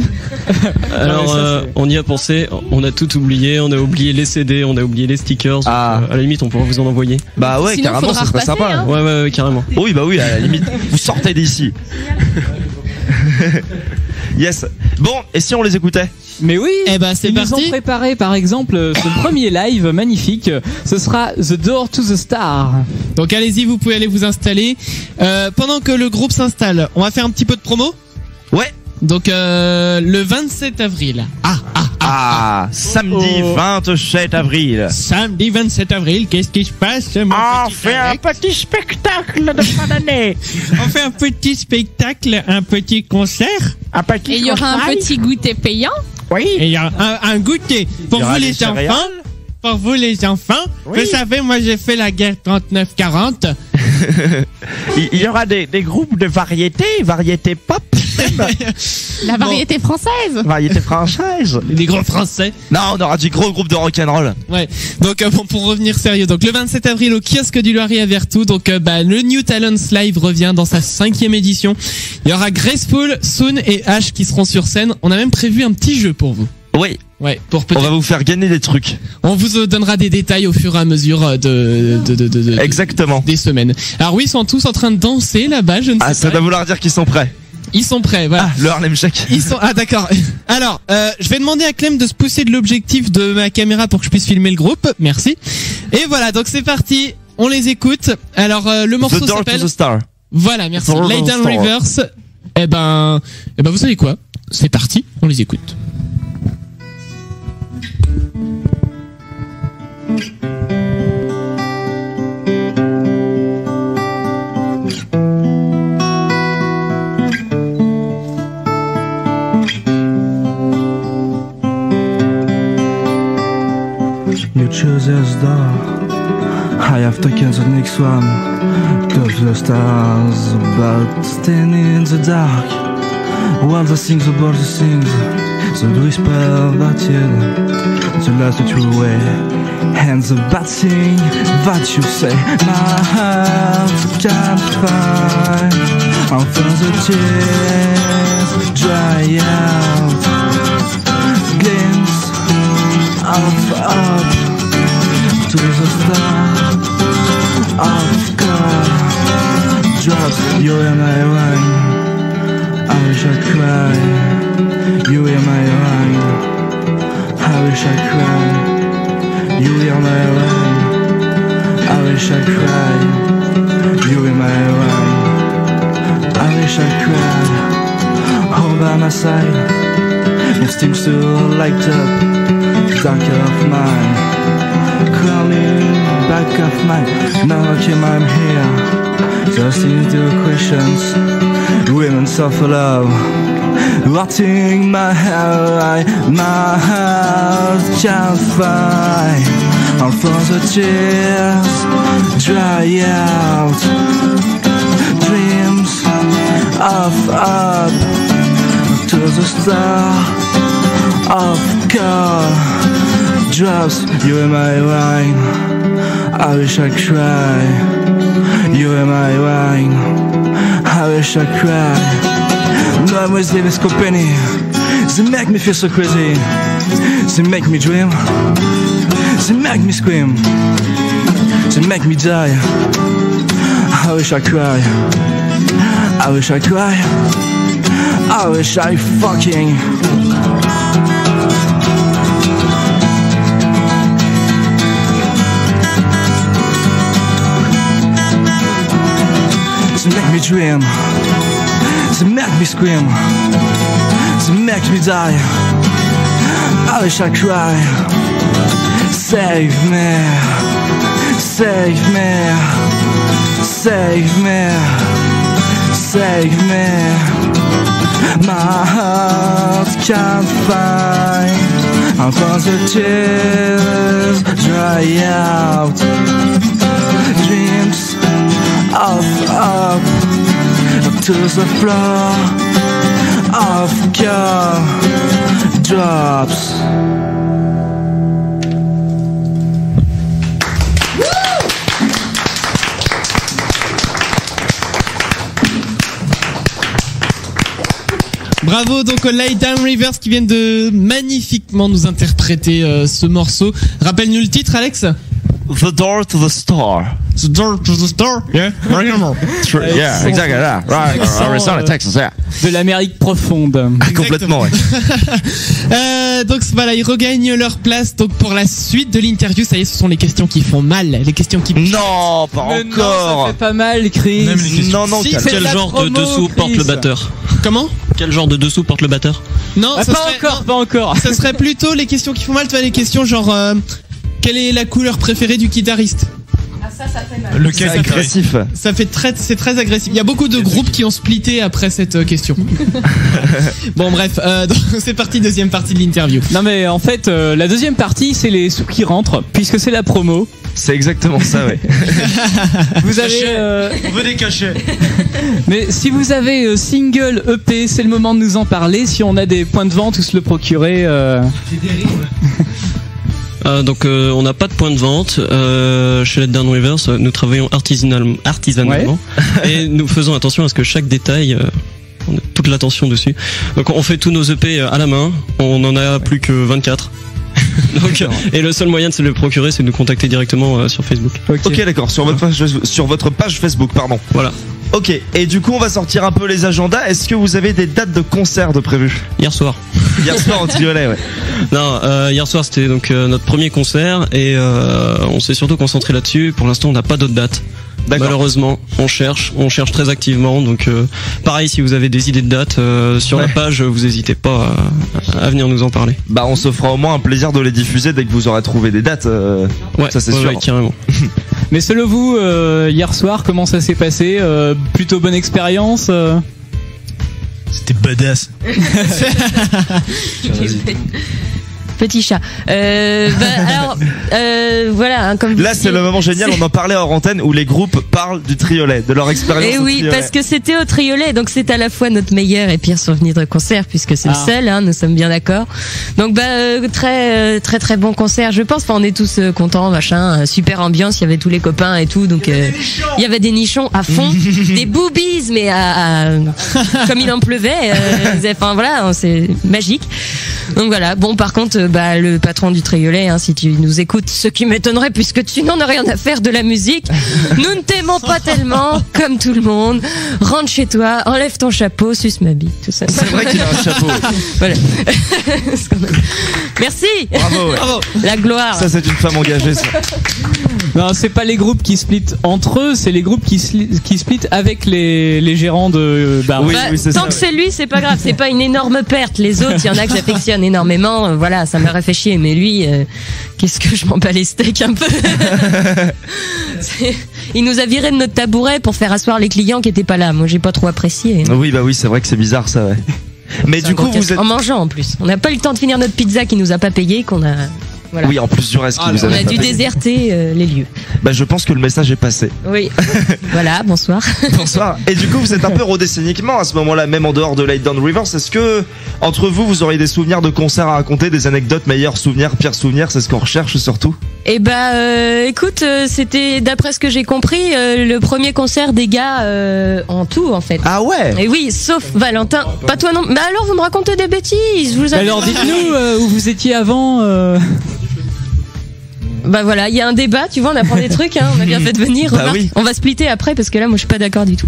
Alors, on y a pensé, on a tout oublié, on a oublié les CD, on a oublié les stickers. À la limite, on pourra vous en envoyer. Ouais, sinon, carrément, ça serait sympa. Hein. Ouais, carrément. Oui, à la limite, vous sortez d'ici. Yes. Bon, et si on les écoutait? Mais oui, c'est ils parti. nous ont préparé par exemple ce premier live magnifique. Ce sera The Door to the Star. Donc allez-y, vous pouvez aller vous installer. Pendant que le groupe s'installe, on va faire un petit peu de promo. Ouais. Donc le 27 avril. Samedi 27 avril. Samedi 27 avril, qu'est-ce qui se passe? On fait un petit spectacle de fin d'année. On fait un petit spectacle, un petit concert. Et il y aura un petit goûter payant. Oui. Et il y a un goûter pour vous les enfants. Pour vous les enfants, vous savez, moi j'ai fait la guerre 39-40. Il y aura des groupes de variété pop. La variété française. Variété française. Des groupes français. Non, on aura du gros groupe de rock'n'roll. Ouais. Donc pour revenir sérieux, donc le 27 avril au kiosque du Loiret à Vertou, donc le New Talents Live revient dans sa 5e édition. Il y aura Graceful, Soon et Ash qui seront sur scène. On a même prévu un petit jeu pour vous. Oui. Ouais, on va vous faire gagner des trucs. On vous donnera des détails au fur et à mesure Exactement. Des semaines. Alors oui, ils sont tous en train de danser là-bas, je ne sais pas. Ça doit vouloir dire qu'ils sont prêts. Ils sont prêts, voilà. Le Harlem Shake. D'accord. Alors, je vais demander à Clem de se pousser de l'objectif de ma caméra pour que je puisse filmer le groupe. Merci. Et voilà, donc c'est parti. On les écoute. Alors, le morceau s'appelle The Door to the Star. Voilà, merci. Lay Down Rivers. Vous savez quoi? C'est parti. On les écoute. You choose this door. I have taken the next one. Touch the stars, but staying in the dark. All the things about the things, the whisper that the last true way, and the bad thing that you say. My heart can't find. Often the tears dry out. Glimpse of up to the start of God. Drops you in my wine. I wish I cry. You hear my wine. I wish I cry. You hear my wine. I wish wish I cried, you in my wine. I wish I cried, all by my side. It seems to light up the dark of mine. Crawling back of mine. Now I'm here, just into questions. Women suffer love, rotting my hair. My heart can't find. All for the tears dry out. Dreams of up to the star of God. Drops you in my wine. I wish I cry. You in my wine. I wish I cry. No, with Davis Company. They make me feel so crazy. They make me dream. They make me scream. They make me die. I wish I cry. I wish I cry. I wish I fucking. They make me dream. They make me scream. They make me die. I wish I cry. Save me. Save me. Save me. Save me. My heart can't find. How cause the tears dry out. Dreams up to the floor of your drops. Bravo donc aux Lay Down Rivers qui viennent de magnifiquement nous interpréter ce morceau. Rappelle-nous le titre, Alex. The Door to the Star. The Door to the Star. Yeah. Yeah, exactly. Yeah. Right. Arizona, Texas. Yeah. De l'Amérique profonde. Complètement. Ouais. Donc voilà, ils regagnent leur place. Donc pour la suite de l'interview, ça y est, ce sont les questions qui font mal, les questions qui. Non, pas Mais encore. Non, ça fait pas mal, Chris. Non, Si, quel genre de dessous porte le batteur? Comment? Quel genre de dessous porte le batteur? Non, pas encore, pas encore. Ça serait plutôt les questions qui font mal. Tu vois, les questions genre quelle est la couleur préférée du guitariste? Ah, ça fait mal. Lequel c'est agressif. Ça fait c'est très agressif. Il y a beaucoup de groupes qui ont splitté après cette question. Bon bref, donc, c'est parti, deuxième partie de l'interview. Non mais en fait, la deuxième partie, c'est les sous qui rentrent, puisque c'est la promo. C'est exactement ça, ouais. Vous avez. On veut des cachets. Mais si vous avez single, EP, c'est le moment de nous en parler. Si on a des points de vente ou se le procurer. Donc on n'a pas de point de vente chez Lay Down Rivers. Nous travaillons artisanalement et nous faisons attention à ce que chaque détail, on a toute l'attention dessus. Donc on fait tous nos EP à la main. On en a plus que 24. Donc, et le seul moyen de se le procurer, c'est de nous contacter directement sur Facebook. Ok, d'accord. Sur votre page Facebook, pardon. Voilà. Ok. Et du coup, on va sortir un peu les agendas. Est-ce que vous avez des dates de concerts de prévues? Hier soir. Hier soir en triolet, ouais. Non, hier soir c'était donc notre premier concert et on s'est surtout concentré là-dessus. Pour l'instant, on n'a pas d'autres dates. Malheureusement, on cherche très activement. Donc, pareil, si vous avez des idées de dates sur la page, vous n'hésitez pas à venir nous en parler. Bah, on se fera au moins un plaisir de les diffuser dès que vous aurez trouvé des dates. Ouais, ça c'est sûr. Ouais, carrément. Mais selon vous, hier soir, comment ça s'est passé? Plutôt bonne expérience. C'était badass. Petit chat. Alors, voilà, hein, comme vous là, c'est le moment génial. On en parlait hors antenne où les groupes parlent du triolet, de leur expérience. Et oui, triolet. parce que c'était au triolet, donc c'est à la fois notre meilleur et pire souvenir de concert, puisque c'est le seul, hein, nous sommes bien d'accord. Donc, très bon concert, je pense. Enfin, on est tous contents, machin, super ambiance. Il y avait tous les copains et tout, donc il y avait des nichons à fond, des boobies, mais comme il en pleuvait. Enfin voilà, c'est magique. Donc voilà. Bon, par contre, le patron du Triolet, si tu nous écoutes, ce qui m'étonnerait puisque tu n'en as rien à faire de la musique, nous ne t'aimons pas tellement, comme tout le monde. Rentre chez toi, enlève ton chapeau, suce ma bite, tout ça. C'est vrai qu'il a un chapeau. Voilà. Merci. Bravo, ouais. Bravo. La gloire. Ça, c'est une femme engagée, ça. Non, c'est pas les groupes qui splitent entre eux, c'est les groupes qui splitent avec les gérants de bar. Oui, c'est tant ça, que c'est lui, c'est pas grave, c'est pas une énorme perte. Les autres, il y en a que j'affectionne énormément. Voilà, ça m'aurait fait chier, mais lui, qu'est-ce que je m'en bats les steaks un peu. Il nous a viré de notre tabouret pour faire asseoir les clients qui étaient pas là. Moi, j'ai pas trop apprécié. Oui, bah oui, c'est vrai que c'est bizarre, ça, ouais. Mais du coup, vous êtes... En mangeant en plus. On n'a pas eu le temps de finir notre pizza qui nous a pas payé, qu'on a... Voilà. Oui, en plus du reste qui vous on avez a dû tapé. déserter les lieux. Bah, je pense que le message est passé. Oui. Voilà, bonsoir. Bonsoir. Et du coup, vous êtes un peu rodé scéniquement à ce moment-là, même en dehors de Lay Down Rivers. Est-ce que, entre vous, vous auriez des souvenirs de concerts à raconter, des anecdotes, meilleurs souvenirs, pires souvenirs? C'est ce qu'on recherche surtout. Eh écoute, c'était, d'après ce que j'ai compris, le premier concert des gars en tout, en fait. Ah ouais? Et oui, sauf Valentin. Pas toi non. Mais alors, vous me racontez des bêtises. Je vous Alors, dites-nous où vous étiez avant. Bah voilà, il y a un débat, tu vois, on apprend des trucs, on a bien fait de venir. Bah oui. On va splitter après parce que là, moi, je suis pas d'accord du tout.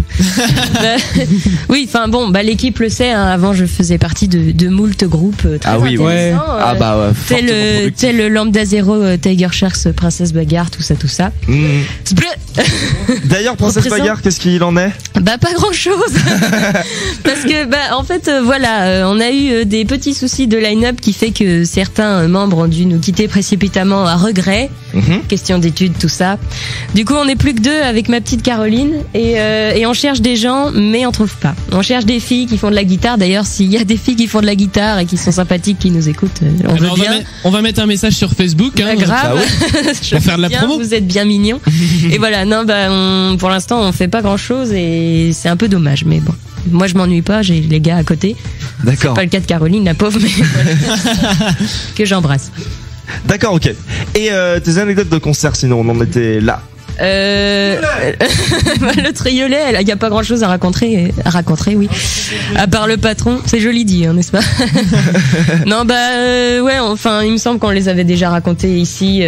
Oui, enfin bon, l'équipe le sait. Avant, je faisais partie de moult groupes très intéressants. Ouais. Ah bah ouais. Tel le Lambda Zero, Tiger Sharks, Princesse Bagarre, tout ça. D'ailleurs, Princesse Bagarre, qu'est-ce qu'il en est? Bah pas grand chose. Parce que en fait voilà, on a eu des petits soucis de line-up qui fait que certains membres ont dû nous quitter précipitamment à regret. Question d'études, tout ça. Du coup, on n'est plus que deux avec ma petite Caroline et on cherche des gens, mais on trouve pas. On cherche des filles qui font de la guitare. D'ailleurs, s'il y a des filles qui font de la guitare et qui sont sympathiques, qui nous écoutent, on veut bien. On va mettre un message sur Facebook. Grave. Pour faire de la promo. Vous êtes bien mignons. Et voilà, non, pour l'instant, on fait pas grand chose et c'est un peu dommage, mais bon. Moi, je m'ennuie pas, j'ai les gars à côté. D'accord. C'est pas le cas de Caroline, la pauvre, mais voilà. Que j'embrasse. D'accord, ok. Et tes anecdotes de concert, sinon, on en était là. Le Triolet, il n'y a pas grand chose à raconter, oui. À part le patron, c'est joli dit, n'est-ce pas? Non, ouais, enfin, il me semble qu'on les avait déjà racontés ici,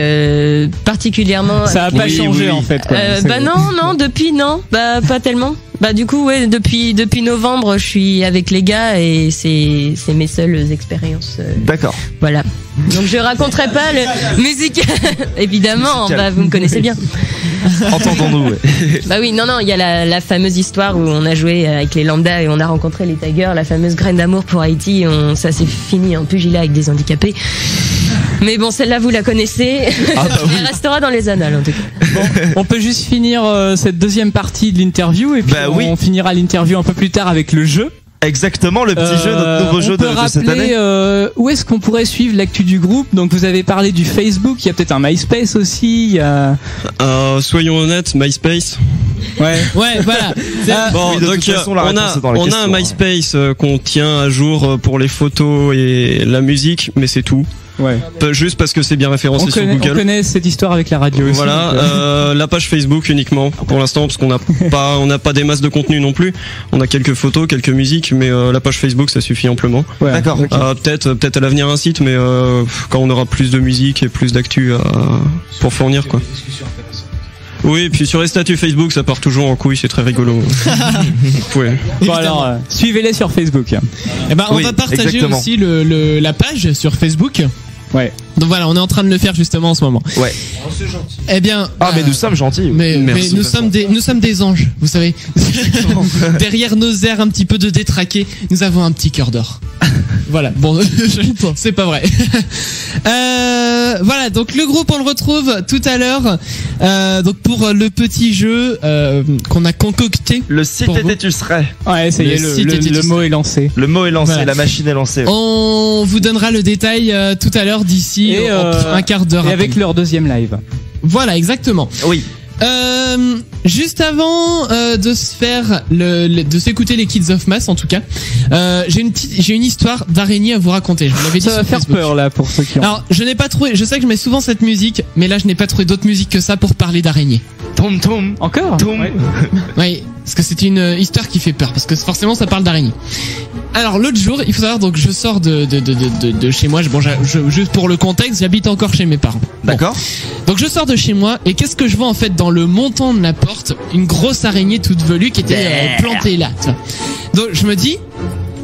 particulièrement. Ça a pas changé en fait. Quoi. Non, depuis non, pas tellement. Du coup, ouais, depuis novembre, je suis avec les gars et c'est mes seules expériences. D'accord. Voilà. Donc je raconterai pas le musical. Évidemment, vous me connaissez bien. Entendons-nous, ouais. Bah oui, non, il y a la fameuse histoire où on a joué avec les Lambda et on a rencontré les Tigers, la fameuse graine d'amour pour Haïti. Ça s'est fini en pugilat avec des handicapés. Mais bon, celle-là, vous la connaissez. Elle restera dans les annales, en tout cas. Bon, on peut juste finir cette deuxième partie de l'interview et puis on finira l'interview un peu plus tard avec le jeu. Exactement, le petit jeu, notre nouveau jeu de cette année. Où est-ce qu'on pourrait suivre l'actu du groupe? Donc vous avez parlé du Facebook, il y a peut-être un MySpace aussi. Il y a... soyons honnêtes, MySpace. Ouais, voilà. Bon, donc on a un MySpace qu'on tient à jour pour les photos et la musique, mais c'est tout. Ouais. Juste parce que c'est bien référencé sur Google. On connaît cette histoire avec la radio aussi. Voilà, la page Facebook uniquement pour l'instant parce qu'on n'a pas des masses de contenu non plus. On a quelques photos, quelques musiques, mais la page Facebook ça suffit amplement. Ouais. D'accord. Okay. Peut-être à l'avenir un site, mais quand on aura plus de musique et plus d'actu pour fournir quoi. Oui, et puis sur les statuts Facebook, ça part toujours en couille, c'est très rigolo. Bon alors, suivez-les sur Facebook. On va partager aussi la page sur Facebook. Ouais. Donc voilà, on est en train de le faire justement en ce moment. Ouais. C'est gentil. Eh bien. Mais nous sommes gentils. Mais nous sommes des anges, vous savez. Derrière nos airs un petit peu de détraqués, nous avons un petit cœur d'or. Voilà. Bon, c'est pas vrai. Voilà. Donc le groupe, on le retrouve tout à l'heure. Donc pour le petit jeu qu'on a concocté. Le site était tu serais. Ouais, ça y est, le mot est lancé. Le mot est lancé, voilà. La machine est lancée. On vous donnera le détail tout à l'heure d'ici un quart d'heure. Et avec leur deuxième live. Voilà, exactement. Oui. Juste avant de se faire de s'écouter les Kids of Mass, en tout cas, j'ai une histoire d'araignée à vous raconter. Je vous l'avais dit. Ça va faire peur là pour ceux qui ont. Alors, je n'ai pas trouvé. Je sais que je mets souvent cette musique, mais là, je n'ai pas trouvé d'autre musique que ça pour parler d'araignée. Tom Tom. Encore Tom. Ouais. Oui, parce que c'est une histoire qui fait peur, parce que forcément ça parle d'araignée. Alors l'autre jour, il faut savoir, donc je sors de chez moi. Bon, juste pour le contexte, j'habite encore chez mes parents. D'accord. Donc je sors de chez moi et qu'est-ce que je vois en fait dans le montant de la porte? Une grosse araignée toute velue qui était plantée là. Tu vois. Donc je me dis,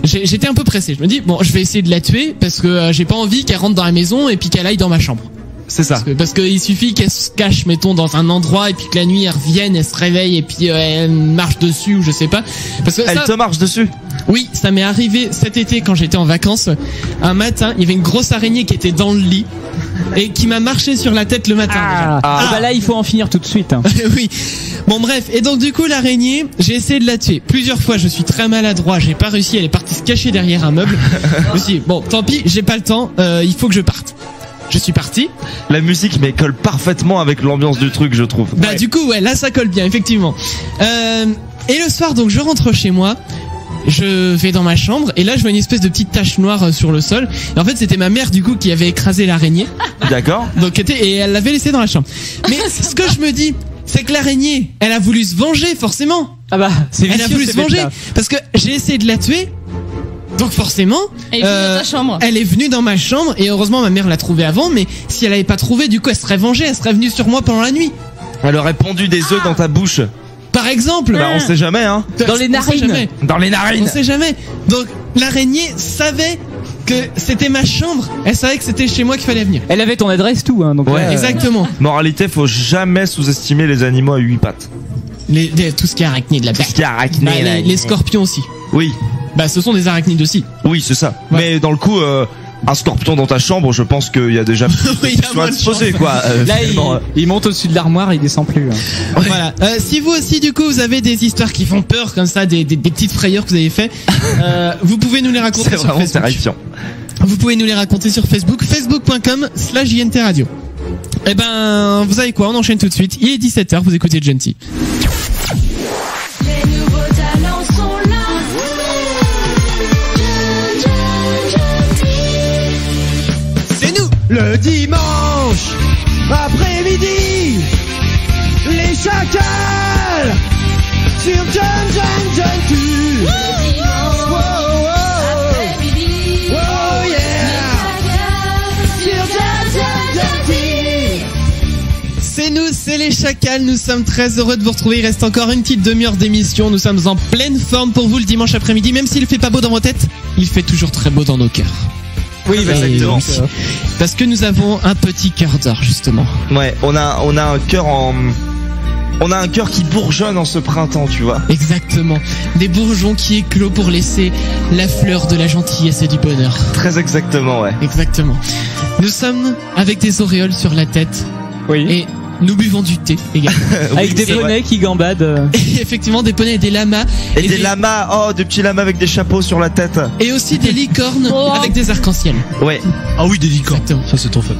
j'étais un peu pressé. Je me dis bon, je vais essayer de la tuer parce que j'ai pas envie qu'elle rentre dans la maison et puis qu'elle aille dans ma chambre. C'est ça. Parce que il suffit qu'elle se cache, mettons, dans un endroit et puis que la nuit elle revienne, elle se réveille et puis elle marche dessus ou je sais pas. Parce que elle te marche dessus. Oui, ça m'est arrivé cet été quand j'étais en vacances. Un matin, il y avait une grosse araignée qui était dans le lit et qui m'a marché sur la tête le matin. Bah là, il faut en finir tout de suite. Hein. Oui. Bon bref, et donc du coup l'araignée, j'ai essayé de la tuer. Plusieurs fois, je suis très maladroit, j'ai pas réussi, elle est partie se cacher derrière un meuble. Je me suis dit, bon, tant pis, j'ai pas le temps, il faut que je parte. Je suis parti. La musique mais colle parfaitement avec l'ambiance du truc, je trouve. Bah du coup ouais, là ça colle bien effectivement. Et le soir donc je rentre chez moi. Je vais dans ma chambre et là je vois une espèce de petite tache noire sur le sol. Et en fait c'était ma mère du coup qui avait écrasé l'araignée. D'accord. Donc et elle l'avait laissée dans la chambre. Mais ce que je me dis, c'est que l'araignée, elle a voulu se venger forcément. Ah bah c'est vicieux, elle a voulu se venger parce que j'ai essayé de la tuer. Donc forcément, elle est venue dans ta chambre. Elle est venue dans ma chambre et heureusement ma mère l'a trouvée avant. Mais si elle avait pas trouvé, du coup elle serait vengée, elle serait venue sur moi pendant la nuit. Elle aurait pondu des œufs dans ta bouche. Par exemple. Bah on sait jamais hein. Dans les narines. Dans les narines. On sait jamais. Donc l'araignée savait que c'était ma chambre. Elle savait que c'était chez moi qu'il fallait venir. Elle avait ton adresse tout hein. Donc ouais. Exactement. Moralité, faut jamais sous-estimer les animaux à 8 pattes. Tout ce qui est arachnide là-bas. Tout ce qui est arachnide. Bah, les scorpions aussi. Oui. Bah ce sont des arachnides aussi. Oui c'est ça. Ouais. Mais dans le coup un scorpion dans ta chambre, je pense qu'il y a déjà oui, tu vas te poser quoi. Là il monte au-dessus de l'armoire, il descend plus. Hein. Ouais. Voilà. Si vous aussi du coup vous avez des histoires qui font peur comme ça, des petites frayeurs que vous avez fait, vous pouvez nous les raconter sur Facebook. C'est terrifiant. Vous pouvez nous les raconter sur Facebook, facebook.com/JNT Radio. Eh ben vous savez quoi, on enchaîne tout de suite. Il est 17h, vous écoutez Genty. Les nouveaux talents sont là. C'est nous. Le dimanche après-midi, les chacals sur Genty. Le dimanche après-midi, oh yeah, sur Genty. C'est nous, c'est les chacals, nous sommes très heureux de vous retrouver, il reste encore une petite demi-heure d'émission, nous sommes en pleine forme pour vous le dimanche après-midi, même s'il fait pas beau dans vos têtes, il fait toujours très beau dans nos cœurs. Oui, bah, exactement. Oui. Parce que nous avons un petit cœur d'or justement. Ouais, on a un cœur on a un cœur qui bourgeonne en ce printemps, tu vois. Exactement. Des bourgeons qui éclosent pour laisser la fleur de la gentillesse et du bonheur. Très exactement, ouais. Exactement. Nous sommes avec des auréoles sur la tête. Oui. Et nous buvons du thé également. Avec des poneys qui gambadent. Et effectivement, des poneys et des lamas. Et des lamas, oh, des petits lamas avec des chapeaux sur la tête. Et aussi des licornes avec des arcs-en-ciel. Ouais. Ah oui, des licornes. Exactement. Ça, c'est trop fun.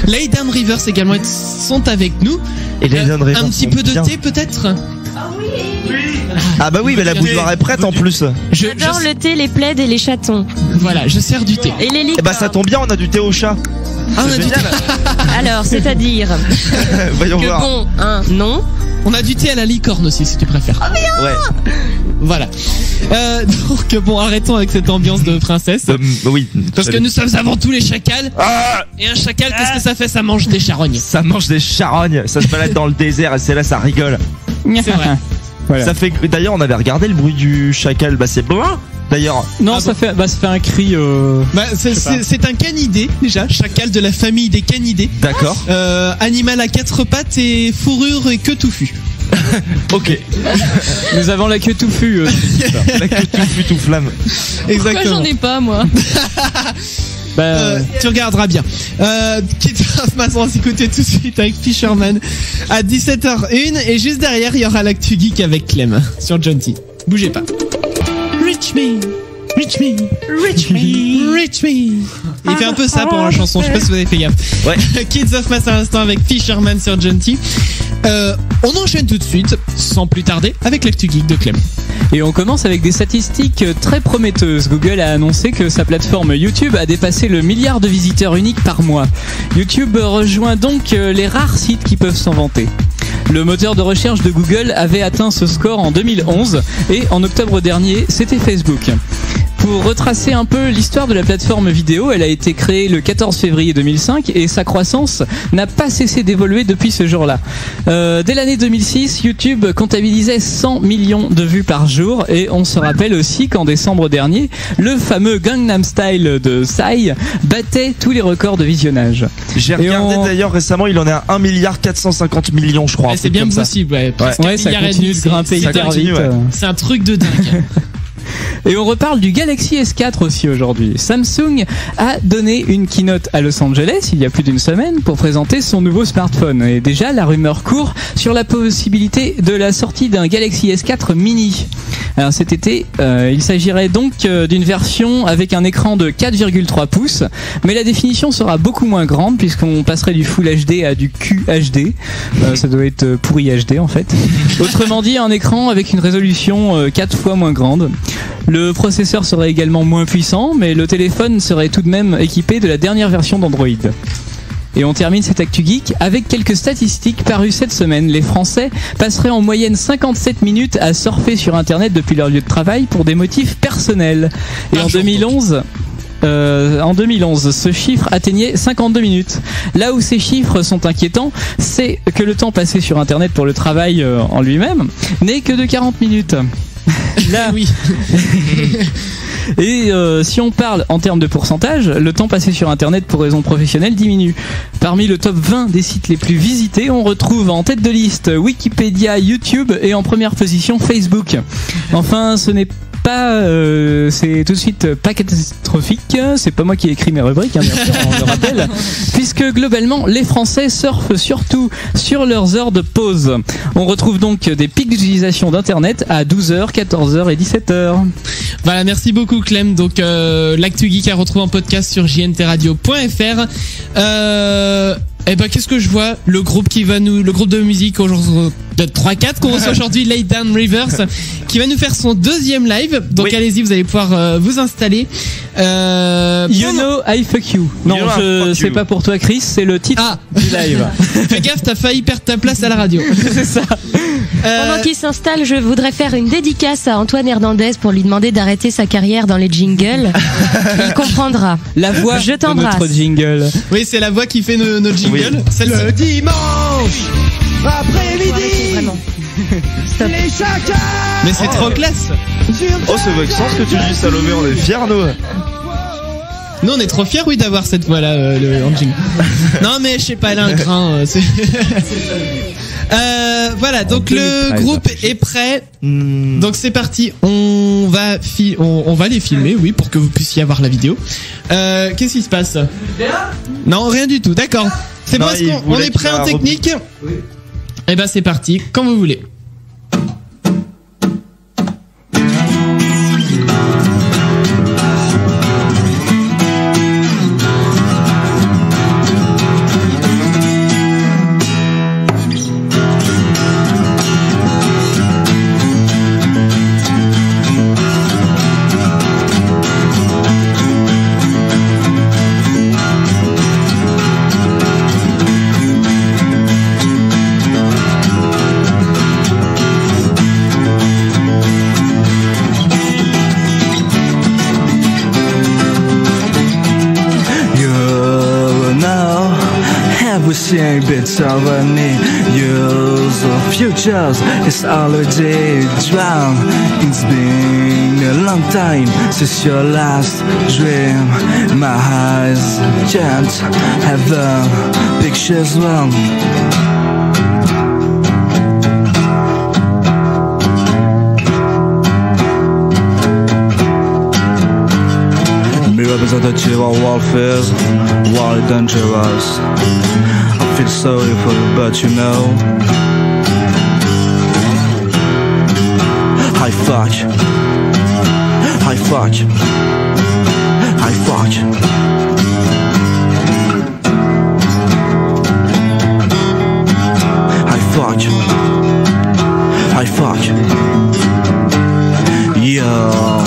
Lay Down Rivers également sont avec nous. Et Lay Down Rivers un petit peu de thé peut-être. Ah oui. Ah bah oui, mais la bouilloire est prête en plus. J'adore le thé, les plaids et les chatons. Voilà, je sers du thé. Et les licornes. Et bah ça tombe bien, on a du thé au chat. Ah, on a du thé. Alors, c'est-à-dire Voyons que voir. bon, non. On a du thé à la licorne aussi, si tu préfères. Oh, bien. Ouais. Voilà. Donc bon, arrêtons avec cette ambiance de princesse. Oui. Parce que nous sommes avant tout les chacals. Et un chacal, qu'est-ce que ça fait? Ça mange des charognes. Ça mange des charognes. Ça se balade dans le désert et c'est là, ça rigole. C'est vrai. Voilà. Ça fait. D'ailleurs, on avait regardé le bruit du chacal. Bah c'est blanc. D'ailleurs. Non, ça fait un cri. C'est un canidé déjà, chacal de la famille des canidés. D'accord. Animal à 4 pattes et fourrure et queue touffue. Ok. Nous avons la queue touffue. La queue touffue tout flamme. Pourquoi j'en ai pas moi? Tu regarderas bien. Kids of Mass, on va s'écouter tout de suite avec Fisherman à 17h01 et juste derrière il y aura l'actu geek avec Clem sur Genty. Bougez pas. Reach me, reach me, reach me, reach me. Il fait un peu ça pendant la chanson, je sais pas si vous avez fait gaffe. Ouais. Kids of Mass à l'instant avec Fisherman sur Genty. On enchaîne tout de suite, sans plus tarder, avec l'actu geek de Clem. Et on commence avec des statistiques très prometteuses. Google a annoncé que sa plateforme YouTube a dépassé le milliard de visiteurs uniques par mois. YouTube rejoint donc les rares sites qui peuvent s'en vanter. Le moteur de recherche de Google avait atteint ce score en 2011 et en octobre dernier, c'était Facebook. Pour retracer un peu l'histoire de la plateforme vidéo, elle a été créée le 14 février 2005 et sa croissance n'a pas cessé d'évoluer depuis ce jour-là. Dès l'année 2006, YouTube comptabilisait 100 millions de vues par jour et on se rappelle aussi qu'en décembre dernier, le fameux Gangnam Style de Psy battait tous les records de visionnage. J'ai regardé d'ailleurs récemment, il en est à 1,450 milliard, je crois. C'est bien possible, ouais. Ouais, ça continue de grimper hyper vite. C'est un truc de dingue. Et on reparle du Galaxy S4 aussi aujourd'hui. Samsung a donné une keynote à Los Angeles il y a plus d'une semaine pour présenter son nouveau smartphone. Et déjà, la rumeur court sur la possibilité de la sortie d'un Galaxy S4 mini. Alors cet été, il s'agirait donc d'une version avec un écran de 4,3 pouces, mais la définition sera beaucoup moins grande puisqu'on passerait du Full HD à du QHD. Ça doit être pourri HD en fait. Autrement dit, un écran avec une résolution 4 fois moins grande. Le processeur serait également moins puissant, mais le téléphone serait tout de même équipé de la dernière version d'Android. Et on termine cette Actu Geek avec quelques statistiques parues cette semaine. Les Français passeraient en moyenne 57 minutes à surfer sur Internet depuis leur lieu de travail pour des motifs personnels. Et en 2011... ce chiffre atteignait 52 minutes. Là où ces chiffres sont inquiétants, c'est que le temps passé sur Internet pour le travail en lui-même n'est que de 40 minutes. Là, oui. Et si on parle en termes de pourcentage, le temps passé sur Internet pour raisons professionnelles diminue. Parmi le top 20 des sites les plus visités, on retrouve en tête de liste Wikipédia, YouTube et en première position Facebook. Enfin, ce n'est pas, c'est tout de suite pas catastrophique. C'est pas moi qui ai écrit mes rubriques, hein, bien sûr, on le rappelle. Puisque globalement, les Français surfent surtout sur leurs heures de pause. On retrouve donc des pics d'utilisation d'Internet à 12h, 14h et 17h. Voilà, merci beaucoup Clem. Donc l'Actu Geek à retrouver en podcast sur jntradio.fr. Eh ben qu'est-ce que je vois, le groupe de musique aujourd'hui de 3-4 qu'on reçoit aujourd'hui, Lay Down Rivers, qui va nous faire son deuxième live. Donc allez-y, vous allez pouvoir vous installer. You know I fuck you. Non, c'est pas pour toi Chris, c'est le titre du live. Fais gaffe, t'as failli perdre ta place à la radio. C'est ça. Pendant qu'il s'installe, je voudrais faire une dédicace à Antoine Hernandez pour lui demander d'arrêter sa carrière dans les jingles. Il comprendra. La voix je de notre jingle. Oui, c'est la voix qui fait notre jingle. Oui. Le dimanche après-midi. Les chacals. Mais c'est trop classe. Oh, c'est vexant ce que tu dis, Salomé, on est fiers nous. Nous on est trop fiers, oui, d'avoir cette voix là, en jingle. Non mais je sais pas, elle a un grain. Voilà, donc le groupe est prêt. Donc c'est parti. On va les filmer, oui, pour que vous puissiez avoir la vidéo. Qu'est-ce qui se passe? Non, rien du tout. D'accord. C'est parce qu'on est prêt en technique. Oui. Et ben c'est parti, quand vous voulez. Bits of me, years of futures is already drowned. It's been a long time since your last dream. My eyes can't have the pictures wrong. Representative of warfare, war dangerous. I feel sorry for you, but you know I fuck, I fuck, I fuck. I fuck, I fuck. Yeah.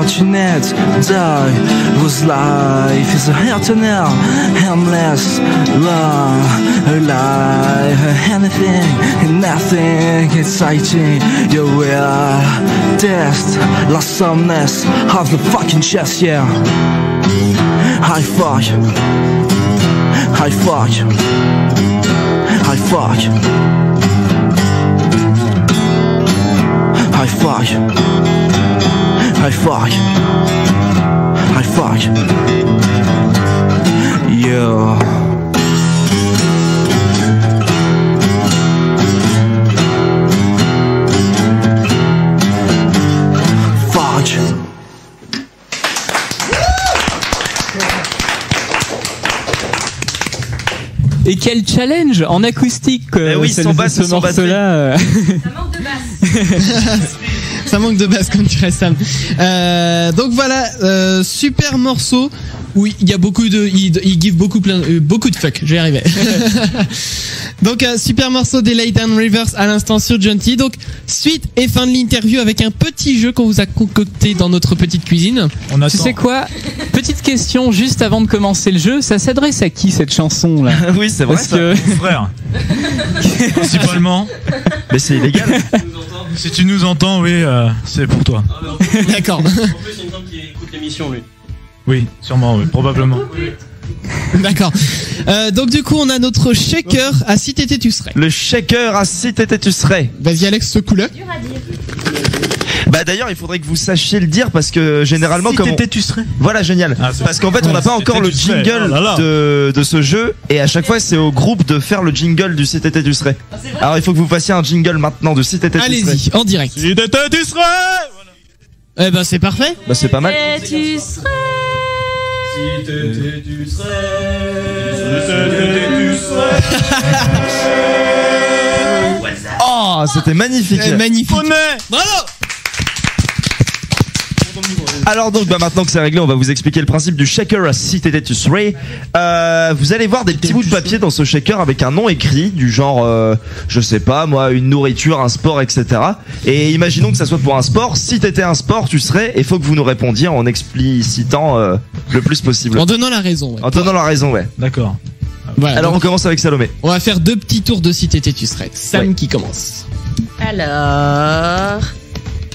unfortunate die. Whose life is a eternal, endless love, alive, anything and nothing exciting. You will test awesomeness of the fucking chest, yeah. I fuck, I fuck, I fuck, I fuck, I fuck, I fuck, yeah. Fuck. Et quel challenge en acoustique oui, sans basse, ce sans morceau-là. Ça manque de basse, comme dirait Sam. Donc voilà, super morceau où il y a beaucoup de, il give beaucoup de fuck. Je vais y arriver. Donc super morceau des Lay Down Rivers à l'instant sur John T. Donc suite et fin de l'interview avec un petit jeu qu'on vous a concocté dans notre petite cuisine. Tu sais quoi? Petite question juste avant de commencer le jeu, ça s'adresse à qui cette chanson là? Oui, c'est vrai. Parce que mon frère. Principalement. Mais c'est illégal. Si tu nous entends, oui, c'est pour toi. D'accord. En plus, il me semble qu'il écoute l'émission, lui. Oui, sûrement, oui, probablement. D'accord. Donc du coup, on a notre shaker à si t'étais tu serais. Le shaker à si t'étais tu serais. Vas-y Alex, secoue-le. Bah d'ailleurs, il faudrait que vous sachiez le dire parce que généralement, Si comme t'étais, tu serais. Voilà, génial. Parce qu'en fait, on n'a pas encore le jingle de ce jeu et à chaque fois, c'est au groupe de faire le jingle du si t'étais tu serais. Alors, il faut que vous fassiez un jingle maintenant de si t'étais tu serais. Allez-y, en direct. Si t'étais, tu serais. Eh ben c'est parfait. Bah c'est pas mal. Et tu serais. Si t'étais, tu serais. Oh, c'était magnifique. Magnifique. Bravo. Alors donc maintenant que c'est réglé, on va vous expliquer le principe du shaker à si t'étais tu serais. Vous allez voir des petits bouts de papier dans ce shaker avec un nom écrit du genre je sais pas moi, une nourriture, un sport, etc. Et imaginons que ça soit pour un sport. Si t'étais un sport, tu serais. Et faut que vous nous répondiez en explicitant le plus possible. En donnant la raison. Ouais. En donnant la raison, ouais. D'accord. Voilà, alors donc, on commence avec Salomé. On va faire 2 petits tours de si t'étais tu serais. Sam qui commence. Alors.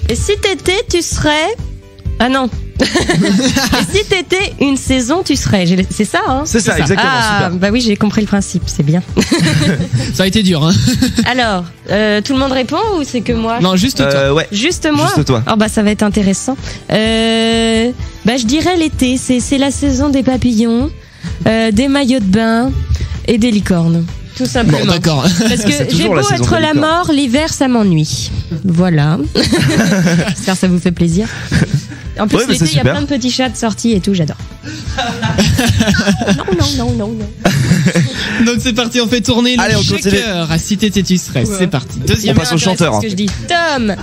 Et si t'étais, tu serais. Ah non. Et si t'étais une saison, tu serais. C'est ça, hein? C'est ça, exactement. Ah, super. bah oui, j'ai compris le principe, c'est bien. Ça a été dur, hein? Alors, tout le monde répond ou c'est que moi? Non, juste toi. Ouais. Juste moi? Juste toi. Oh bah ça va être intéressant. Bah je dirais l'été, c'est la saison des papillons, des maillots de bain et des licornes. Tout simplement. Bon, d'accord. Parce que j'ai beau être la mort, l'hiver ça m'ennuie. Voilà. J'espère que ça vous fait plaisir. En plus, l'été, il y a plein de petits chats de sortie et tout, j'adore. Non. Donc c'est parti, on fait tourner le shaker à si t'étais tu serais. C'est parti. Deuxième. On passe au chanteur. C'est ce que je dis. Tom,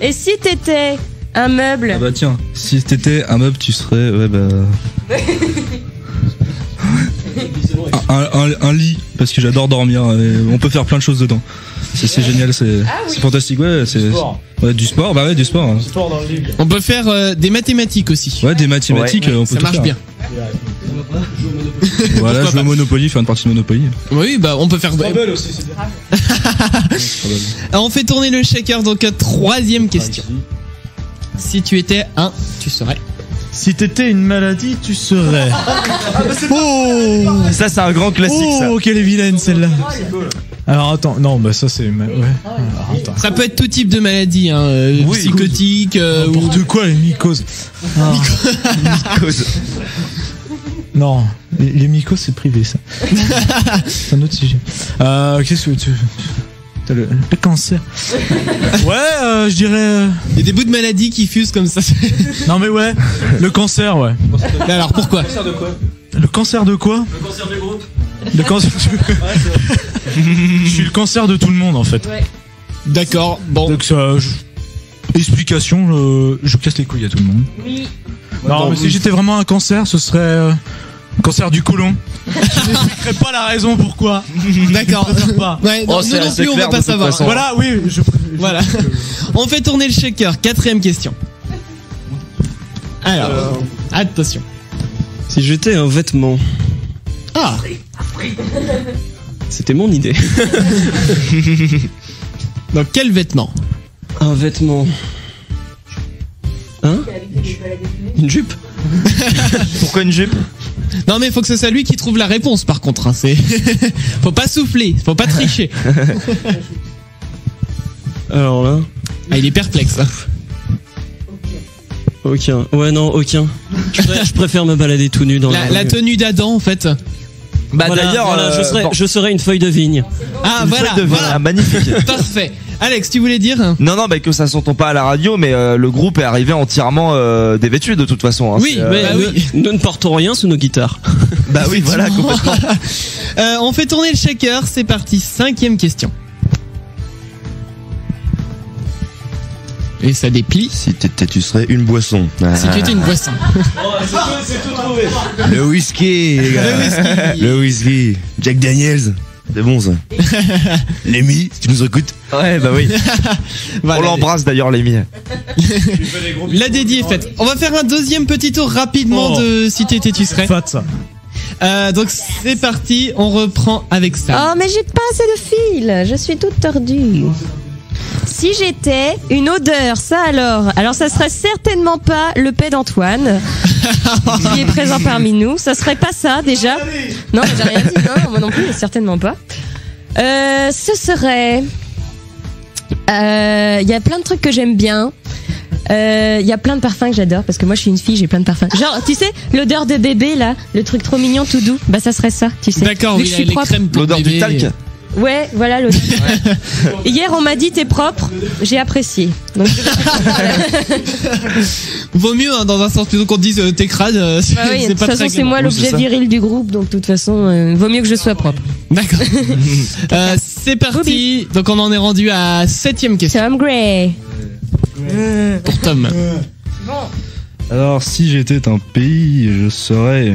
et si t'étais un meuble? Ah bah tiens, si t'étais un meuble, tu serais, ouais bah... un lit, parce que j'adore dormir, on peut faire plein de choses dedans. C'est génial, c'est fantastique, ouais, ouais, du sport, bah ouais, du sport. Hein. On peut faire des mathématiques aussi. Ouais, des mathématiques, on peut ça tout marche faire. bien. Voilà, jouer au Monopoly, faire une partie de Monopoly. Oui, bah on peut faire. Scrabble aussi, c'est bien. Alors, on fait tourner le shaker, donc 3e question. Si tu étais un, tu serais. Si t'étais une maladie, tu serais. Oh, ça c'est un grand classique. Oh, quelle est vilaine celle-là. Alors attends, non, bah ça c'est ouais. Alors, attends. Ça peut être tout type de maladie, hein, oui, psychotique n'importe quoi, les mycoses. Ah. Mycoses. Non, les mycoses c'est privé ça. C'est un autre sujet. Qu'est-ce que tu le cancer. Ouais, je dirais. Il y a des bouts de maladie qui fusent comme ça. Non mais ouais, le cancer, ouais. Mais alors pourquoi? Le cancer de quoi? Le cancer de quoi? Le cancer du groupe. Le cancer. Je suis le cancer de tout le monde en fait. Ouais. D'accord. Bon. Donc ça. Explication, je casse les couilles à tout le monde. Oui. Non, mais si j'étais vraiment un cancer, ce serait. Cancer du côlon. Je n'expliquerai pas la raison pourquoi. D'accord. Ouais, oh, nous non plus, on va pas savoir. Voilà, oui. Voilà. On fait tourner le shaker. 4e question. Alors, attention. Si j'étais un vêtement. Ah. C'était mon idée. Donc quel vêtement? Un vêtement. Hein? Une jupe? Pourquoi une jupe? Non mais faut que ce soit lui qui trouve la réponse par contre. Hein. C'est faut pas souffler, faut pas tricher. Alors là. Ah, il est perplexe. Hein. Aucun. Ouais non, aucun. Je préfère me balader tout nu dans la tenue d'Adam en fait. Bah voilà, d'ailleurs, voilà, je serais une feuille de vigne. Ah une voilà, feuille de vigne. voilà. Ah, magnifique. Parfait. Alex, tu voulais dire? Non, bah que ça s'entend pas à la radio, mais le groupe est arrivé entièrement dévêtu de toute façon. Hein. Oui, mais nous ne portons rien sous nos guitares. Bah oui, voilà, complètement. On fait tourner le shaker, c'est parti, 5e question. Et ça déplie. Si tu serais une boisson. Si tu étais une boisson. C'est tout trouvé. Le whisky, les gars. Le whisky. Jack Daniels. C'est bon ça. Lémi, si tu nous écoutes. Ouais, bah oui. Voilà. On l'embrasse d'ailleurs, Lémi. La dédie est faite. On va faire un deuxième petit tour rapidement de Si t'étais tu serais. Fat ça. Donc c'est parti, on reprend avec ça. Oh mais j'ai pas assez de fil, je suis toute tordue. Si j'étais une odeur, ça alors ça serait certainement pas le pet d'Antoine qui est présent parmi nous. Ça serait pas ça déjà. Non, j'ai rien dit. Non, moi non plus, certainement pas. Ce serait. Il y a plein de trucs que j'aime bien. Il y a plein de parfums que j'adore parce que moi je suis une fille, j'ai plein de parfums. Genre, tu sais, l'odeur de bébé là, le truc trop mignon, tout doux. Bah ça serait ça, tu sais. D'accord, oui, oui, je suis les propre. crèmes pour L'odeur bébé. du talc. Ouais, voilà l'odeur. Hier on m'a dit t'es propre, j'ai apprécié. Donc, vaut mieux hein, dans un sens plutôt qu'on te dise t'es crade. bah oui, de toute façon c'est moi l'objet viril du groupe, donc de toute façon vaut mieux que je sois propre. D'accord. C'est parti. Donc on en est rendu à 7e question. Tom Gray. Pour Tom. Alors, si j'étais un pays, je serais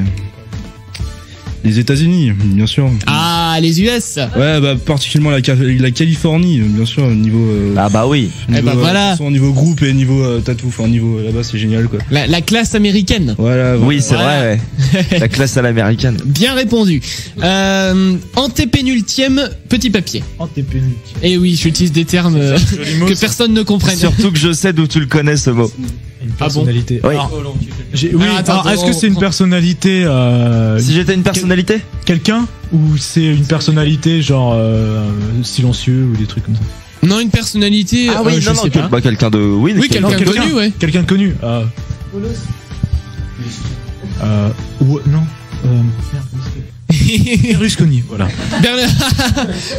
les États-Unis, bien sûr. Ah, les US. Ouais, bah particulièrement la Californie, bien sûr, au niveau. Ah bah oui. Eh bah voilà. Au niveau groupe et niveau tatou, enfin niveau là-bas, c'est génial quoi. La classe américaine. Voilà. Oui, c'est Voilà. vrai. Ouais. La classe à l'américaine. Bien répondu. Antépénultième, petit papier. Antépénultième. Et oui, j'utilise des termes que personne ne comprenne. Surtout que je sais d'où tu le connais ce mot. Une personnalité. Oui. Oui, alors, est-ce que c'est une personnalité Si j'étais une personnalité quelqu'un ou c'est une personnalité genre silencieux ou des trucs comme ça? Non, une personnalité. Ah oui, je non, sais pas. bah, quelqu'un de. Oui, quelqu'un connu, ouais. Quelqu'un de connu. Ou non. Berlusconi, voilà.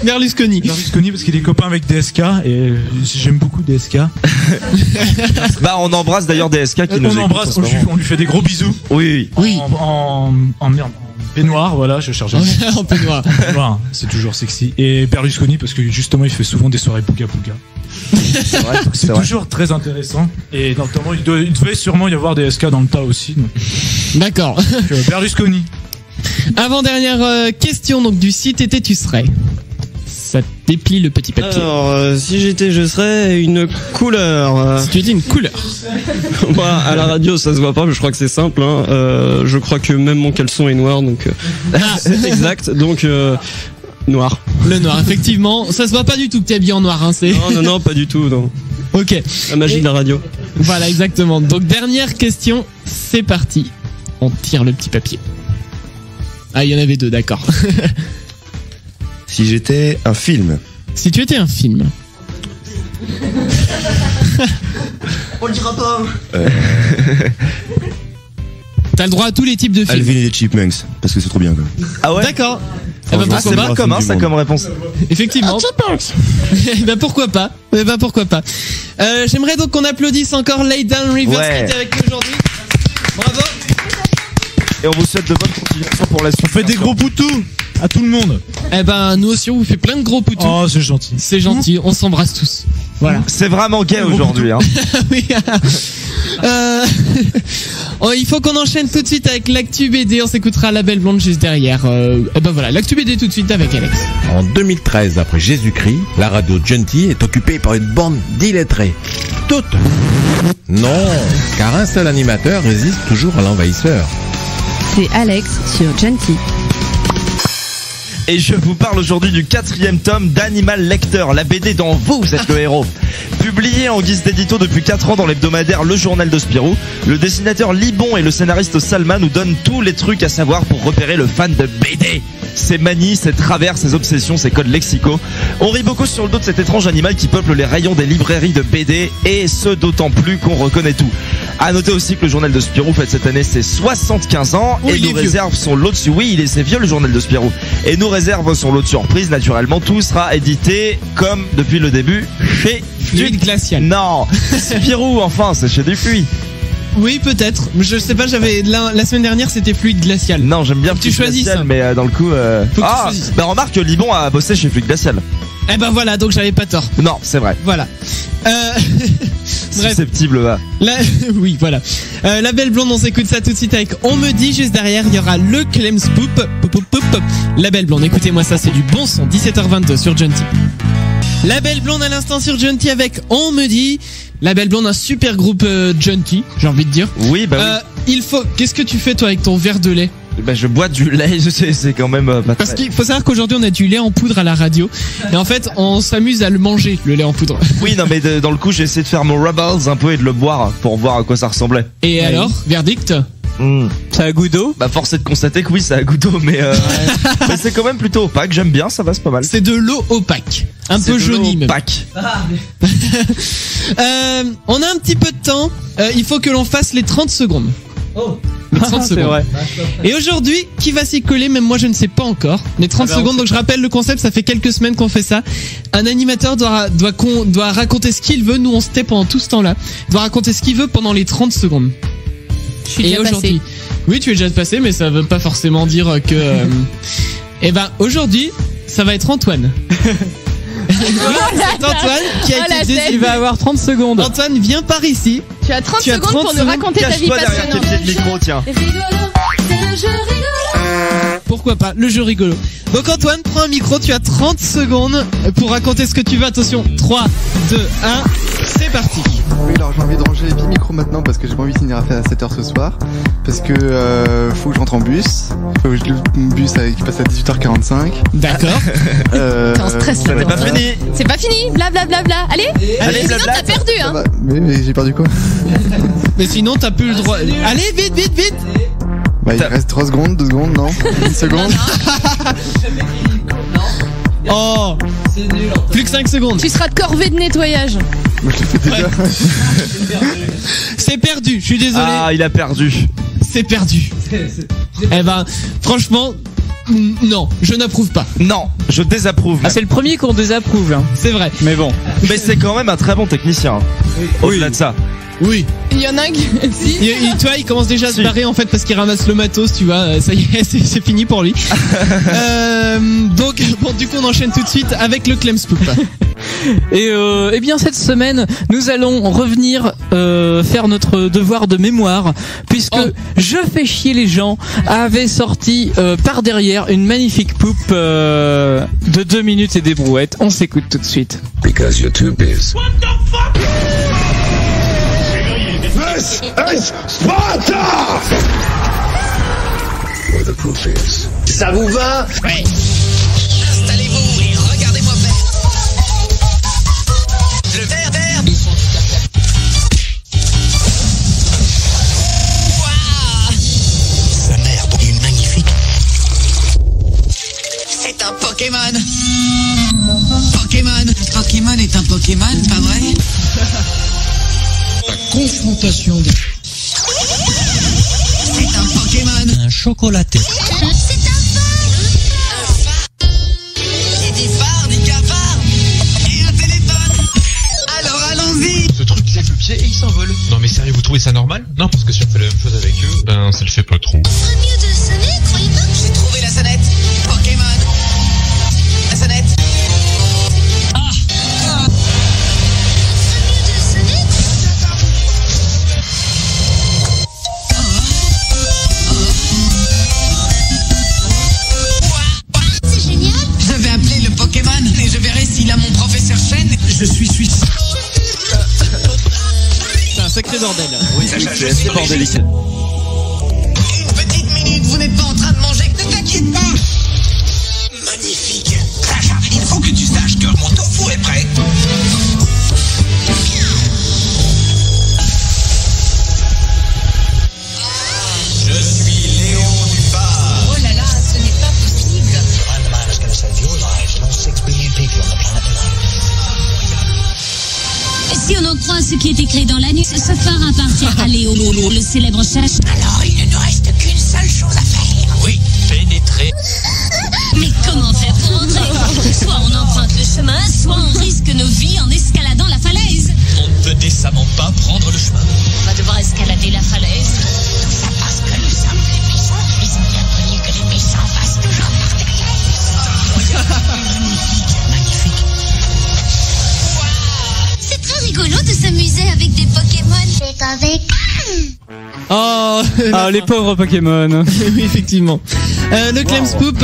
Berlusconi. Berlusconi parce qu'il est copain avec DSK et j'aime beaucoup DSK. Bah on embrasse d'ailleurs DSK qui nous On embrasse, on lui fait des gros bisous. Oui. En merde. Peignoir, voilà, je cherche. En peignoir. Peignoir, c'est toujours sexy. Et Berlusconi parce que justement il fait souvent des soirées bouga bouga. C'est toujours très intéressant. Et notamment il devait sûrement y avoir des SK dans le tas aussi. D'accord. Berlusconi. Avant-dernière question donc du site était tu serais. Ça déplie le petit papier. Alors, si j'étais, je serais une couleur. Si tu étais une couleur. Bah, à la radio, ça se voit pas, mais je crois que c'est simple. Hein. Je crois que même mon caleçon est noir, donc c'est exact. Donc noir. Le noir, effectivement. Ça se voit pas du tout que t'es habillé en noir. Hein, c'est... Non, pas du tout. Non. Ok. La magie de la radio. Voilà, exactement. Donc dernière question, c'est parti. On tire le petit papier. Ah, il y en avait deux, d'accord. Si j'étais un film. Si tu étais un film. On le dira pas. T'as le droit à tous les types de films. Alvin et les Chipmunks, parce que c'est trop bien quoi. Ah ouais. D'accord. Eh ben, c'est pas commun ça comme réponse. Effectivement. Eh ben pourquoi pas. Eh ben pourquoi pas. J'aimerais donc qu'on applaudisse encore Lay Down Rivers qui était avec nous aujourd'hui. Bravo. Et on vous souhaite de bonnes continuations pour la suite. On fait des gros poutous à tout le monde. Eh ben nous aussi on vous fait plein de gros poutous. Oh c'est gentil. C'est gentil, on s'embrasse tous. Voilà. C'est vraiment gay aujourd'hui. Hein. Oui. Il faut qu'on enchaîne tout de suite avec l'actu BD. On s'écoutera La Belle Blonde juste derrière. Et ben voilà, l'actu BD tout de suite avec Alex. En 2013, après Jésus-Christ, la radio Gentil est occupée par une bande d'illettrés. toutes. Non, car un seul animateur résiste toujours à l'envahisseur. C'est Alex sur Gentil. Et je vous parle aujourd'hui du 4e tome d'Animal Lecteur, la BD dont vous êtes le héros. Publié en guise d'édito depuis 4 ans dans l'hebdomadaire Le Journal de Spirou, le dessinateur Libon et le scénariste Salma nous donnent tous les trucs à savoir pour repérer le fan de BD. Ses manies, ses travers, ses obsessions, ses codes lexicaux. On rit beaucoup sur le dos de cet étrange animal qui peuple les rayons des librairies de BD, et ce d'autant plus qu'on reconnaît tout. À noter aussi que le Journal de Spirou fête cette année ses 75 ans et nous réserve son lot de... Oui, c'est vieux le Journal de Spirou. Et nous réserve son lot de surprises. Naturellement, tout sera édité, comme depuis le début, chez Fluide Glacial. Non, Spirou, enfin, c'est chez Dupuis. Oui, peut-être. Je sais pas, j'avais la semaine dernière c'était Fluide Glacial. Non, j'aime bien Fluide Glacial, ça. Mais dans le coup... Faut que tu choisisses. Bah remarque que Libon a bossé chez Fluide Glacial. Eh ben voilà, donc j'avais pas tort. Non, c'est vrai. Voilà. Susceptible, va. Oui, voilà. La Belle Blonde, on s'écoute ça tout de suite avec On me dit. Juste derrière, il y aura le Clems Poop. La Belle Blonde, écoutez-moi ça, c'est du bon son. 17h22 sur Gentil. La Belle Blonde à l'instant sur Gentil avec On me dit. La Belle Blonde, un super groupe Gentil, j'ai envie de dire. Oui, bah oui. Qu'est-ce que tu fais toi avec ton verre de lait? Bah je bois du lait, c'est quand même pas Parce qu'il faut savoir qu'aujourd'hui on a du lait en poudre à la radio et en fait on s'amuse à le manger, le lait en poudre. Oui, non mais dans le coup j'ai essayé de faire mon Rebels un peu et de le boire pour voir à quoi ça ressemblait. Et alors, verdict? Ça a goût d'eau? Bah force est de constater que oui, ça a goût d'eau, mais c'est quand même plutôt opaque, j'aime bien, ça va, c'est pas mal. C'est de l'eau opaque, un peu jaunie même. Opaque. On a un petit peu de temps, il faut que l'on fasse les 30 secondes. Oh. Les 30 secondes. Vrai. Et aujourd'hui, qui va s'y coller? Même moi je ne sais pas encore. Les 30 secondes, donc je rappelle le concept, ça fait quelques semaines qu'on fait ça. Un animateur doit raconter ce qu'il veut, nous on se tait pendant tout ce temps-là. Doit raconter ce qu'il veut pendant les 30 secondes. Je suis déjà aujourd'hui, oui, tu es déjà passé, mais ça veut pas forcément dire que. Eh ben, aujourd'hui, ça va être Antoine. C'est Antoine qui a été désigné. Il va avoir 30 secondes. Antoine, viens par ici. Tu as 30 secondes pour nous raconter ta vie passionnante. Cache-toi derrière tes micro, tiens. Pourquoi pas, le jeu rigolo. Donc Antoine, prends un micro, tu as 30 secondes pour raconter ce que tu veux. Attention, 3, 2, 1, c'est parti. Oui, alors j'ai envie de ranger les 10 micros maintenant parce que j'ai pas envie de finir à faire à 7h ce soir. Parce que faut que je rentre en bus. Faut que je loue mon bus qui passe à 18h45. D'accord. T'es en stress là. C'est pas fini. C'est pas fini, blablabla. Allez, sinon blabla. t'as perdu, hein. Mais j'ai perdu quoi? Mais sinon t'as plus le droit. Allez, vite. Bah il reste 3 secondes, 2 secondes, non? 1 seconde. Oh, c'est nul. Plus que 5 secondes. Tu seras de corvée de nettoyage. Moi je l'ai fait déjà. C'est perdu, je suis désolé. Ah, il a perdu. C'est perdu. Eh ben, franchement, non, je n'approuve pas. Non, je désapprouve. Ah, c'est le premier qu'on désapprouve, hein. C'est vrai. Mais bon. Mais c'est quand même un très bon technicien. Au-delà de ça. Oui. Il y en a un qui... Si. Tu vois, il commence déjà à se barrer en fait parce qu'il ramasse le matos, tu vois. Ça y est, c'est fini pour lui. Donc, bon, du coup, on enchaîne tout de suite avec le Clems Poop. Et eh bien cette semaine, nous allons revenir faire notre devoir de mémoire, puisque Je fais chier les gens avait sorti par derrière une magnifique poupe de 2 minutes et des brouettes. On s'écoute tout de suite. Because you're too busy. What the fuck? This is Sparta! Where the proof is. Ça vous va? Oui. Installez-vous et regardez-moi faire. Le verre. Ils sont tout à fait. Waouh! Sa mère est magnifique. C'est un Pokémon. Pokémon est un Pokémon, pas vrai? La confrontation des... C'est un Pokémon. Un chocolaté. C'est un phare. Qui dit phare, dit cafard. Et un téléphone. Alors allons-y. Ce truc lève le pied et il s'envole. Non mais sérieux, vous trouvez ça normal? Non, parce que si on fait la même chose avec eux, ben ça le fait pas trop. On ferait mieux de sonner, croyez pas? J'ai trouvé la sonnette. Pokémon. La sonnette. Ah. C'est génial. Je vais appeler le Pokémon et je verrai s'il a mon professeur Chen. Je suis suisse. sacré bordel. Oui, c'est assez bordélique. Une petite minute, vous n'êtes pas en train de manger. Ne t'inquiète pas. Magnifique. Sacha, il faut que tu saches que mon tofu est prêt. Je suis Léon Dupart. Oh là là, ce n'est pas possible. Si on en croit ce qui est écrit dans l'anus, ce phare appartient à Léo Lolo, le célèbre cherche. Alors, il ne nous reste qu'une seule chose à faire. Oui, pénétrer. Mais comment faire pour entrer? Soit on emprunte le chemin, soit on risque nos vies en escaladant la falaise. On ne peut décemment pas prendre le chemin. On va devoir escalader la falaise. Tout ça parce que nous sommes des puissants. Ils ont bien connu que les puissants passent toujours par derrière. Magnifique, magnifique. C'est très rigolo de s'amuser avec des Pokémon. C'est avec... Oh, les pauvres Pokémon. Oui, effectivement. Le Clem Scoop,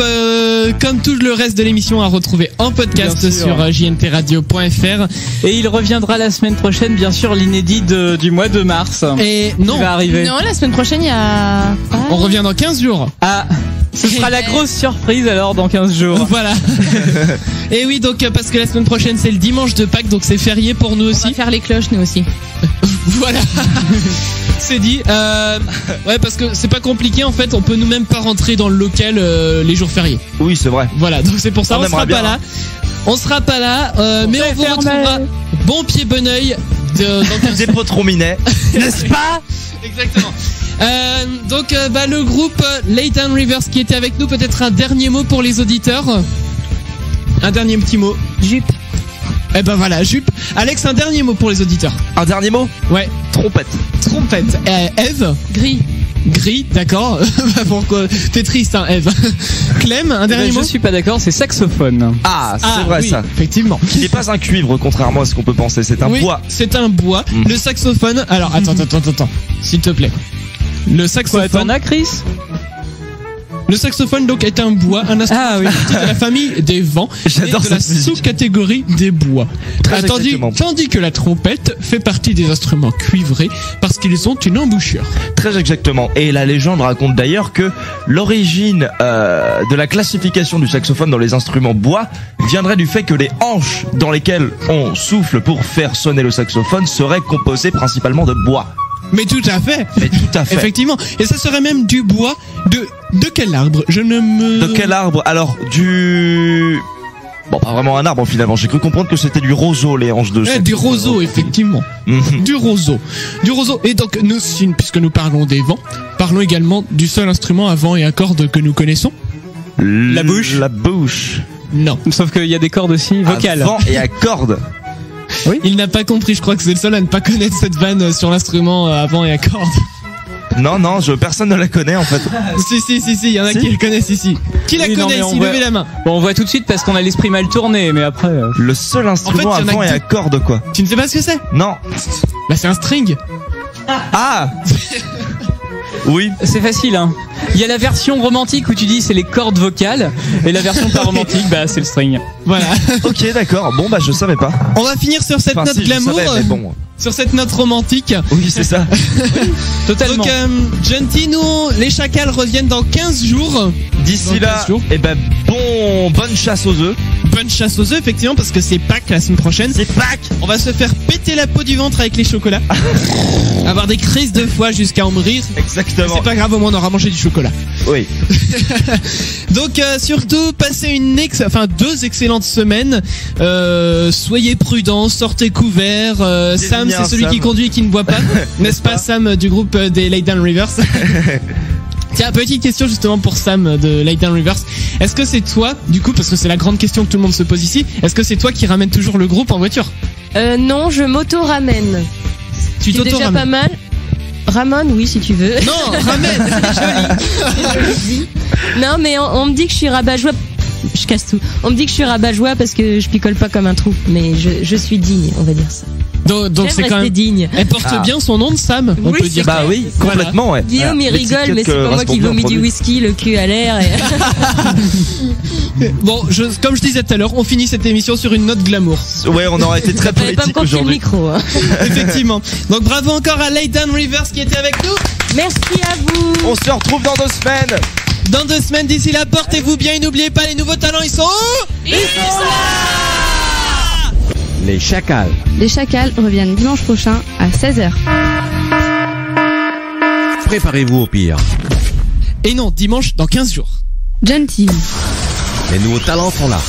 comme tout le reste de l'émission, à retrouver en podcast sur jntradio.fr. Et il reviendra la semaine prochaine, bien sûr, l'inédit du mois de mars. Et non, qui va arriver. Non, la semaine prochaine, il y a... On revient dans 15 jours. Ah, ce sera la grosse surprise alors dans 15 jours. Voilà. Et oui, donc parce que la semaine prochaine c'est le dimanche de Pâques, donc c'est férié pour nous aussi. On va faire les cloches nous aussi. Voilà. C'est dit. Ouais, parce que c'est pas compliqué en fait, on peut nous-mêmes pas rentrer dans le local les jours fériés. Oui, c'est vrai. Voilà, donc c'est pour ça, on sera pas là. On sera pas là, mais on vous retrouvera bon pied bon oeil dans des potrons minets, n'est-ce pas? Exactement. Donc le groupe Lay Down Rivers qui était avec nous, peut-être un dernier mot pour les auditeurs. Un dernier petit mot. Jupe. Eh ben voilà, Jupe. Alex, un dernier mot pour les auditeurs. Un dernier mot? Ouais. Trompette. Trompette. Eve. Gris. Gris, d'accord. Pourquoi? T'es triste, hein, Eve. Clem, un dernier mot? Je suis pas d'accord, c'est saxophone. Ah, c'est vrai oui, ça. Effectivement. Qui n'est pas un cuivre, contrairement à ce qu'on peut penser. C'est un bois. C'est un bois. Le saxophone. Alors, attends. S'il te plaît. Le saxophone. Quoi, t'en as, Chris? Le saxophone donc est un bois, un instrument de la famille des vents. J'adore de la sous-catégorie des bois. Tandis que la trompette fait partie des instruments cuivrés parce qu'ils ont une embouchure. Très exactement. Et la légende raconte d'ailleurs que l'origine de la classification du saxophone dans les instruments bois viendrait du fait que les hanches dans lesquelles on souffle pour faire sonner le saxophone seraient composées principalement de bois. Mais tout à fait. Effectivement. Et ça serait même du bois de quel arbre? De quel arbre? Alors, bon, pas vraiment un arbre finalement. J'ai cru comprendre que c'était du roseau, les hanches de saxophone. Du roseau, effectivement. Du roseau. Et donc, nous, puisque nous parlons des vents, parlons également du seul instrument à vent et à cordes que nous connaissons. La bouche. La bouche. Non. Sauf qu'il y a des cordes aussi vocales. À vent et à cordes. Oui. Il n'a pas compris, je crois que c'est le seul à ne pas connaître cette vanne sur l'instrument à vent et à cordes. Non, personne ne la connaît en fait. Si, il y en a qui le connaissent ici. Qui la connaît ici? Levez la main. Bon, on voit tout de suite parce qu'on a l'esprit mal tourné, mais après... Le seul instrument à vent et à cordes, quoi. Tu ne sais pas ce que c'est? Non. Bah c'est un string. Ah. Oui. C'est facile, hein. Il y a la version romantique où tu dis c'est les cordes vocales, et la version pas romantique, bah c'est le string. Voilà. Ok, d'accord. Bon, bah je savais pas. On va finir sur cette note glamour. Je savais, mais bon. Sur cette note romantique. Oui, c'est ça. Totalement. Donc, Gentil, nous, les chacals reviennent dans 15 jours. D'ici là, bonne chasse aux œufs. Bonne chasse aux œufs, effectivement, parce que c'est Pâques la semaine prochaine. C'est Pâques. On va se faire péter la peau du ventre avec les chocolats. Avoir des crises de foie jusqu'à en mourir. Exactement. C'est pas grave, au moins on aura mangé du chocolat. Oui. Donc, surtout, passez 2 excellentes semaines. Soyez prudents, sortez couverts. Sam, c'est celui qui conduit et qui ne boit pas. N'est-ce pas, Sam, du groupe des Lay Down Rivers? Tiens, petite question justement pour Sam de Lay Down Rivers. Est-ce que c'est toi, du coup, parce que c'est la grande question que tout le monde se pose ici, est-ce que c'est toi qui ramène toujours le groupe en voiture? Non, je m'auto-ramène. Tu t'auto-ramènes? C'est déjà pas mal. Ramon, oui, si tu veux. Non, ramène. C'est joli. Non, mais on me dit que je suis rabat-joie. Je casse tout. On me dit que je suis rabat-joie parce que je picole pas comme un trou. Mais je suis digne, on va dire ça. Donc c'est quand même digne. Elle porte bien son nom de Sam, on peut dire. Bah oui, complètement, ouais. Guillaume il rigole, mais c'est pas moi qui vomis du whisky, le cul à l'air. Bon, comme je disais tout à l'heure, on finit cette émission sur une note glamour. Ouais, on aurait été très politique aujourd'hui. Le micro, hein. Effectivement. Donc bravo encore à Lay Down Rivers qui était avec nous. Merci à vous. On se retrouve dans 2 semaines. Dans 2 semaines, d'ici là, portez-vous bien et n'oubliez pas, les nouveaux talents, ils sont où? Ils sont là. Les Chacals. Les Chacals reviennent dimanche prochain à 16h. Préparez-vous au pire. Et non, dimanche dans 15 jours. Gentil. Les nouveaux talents sont là.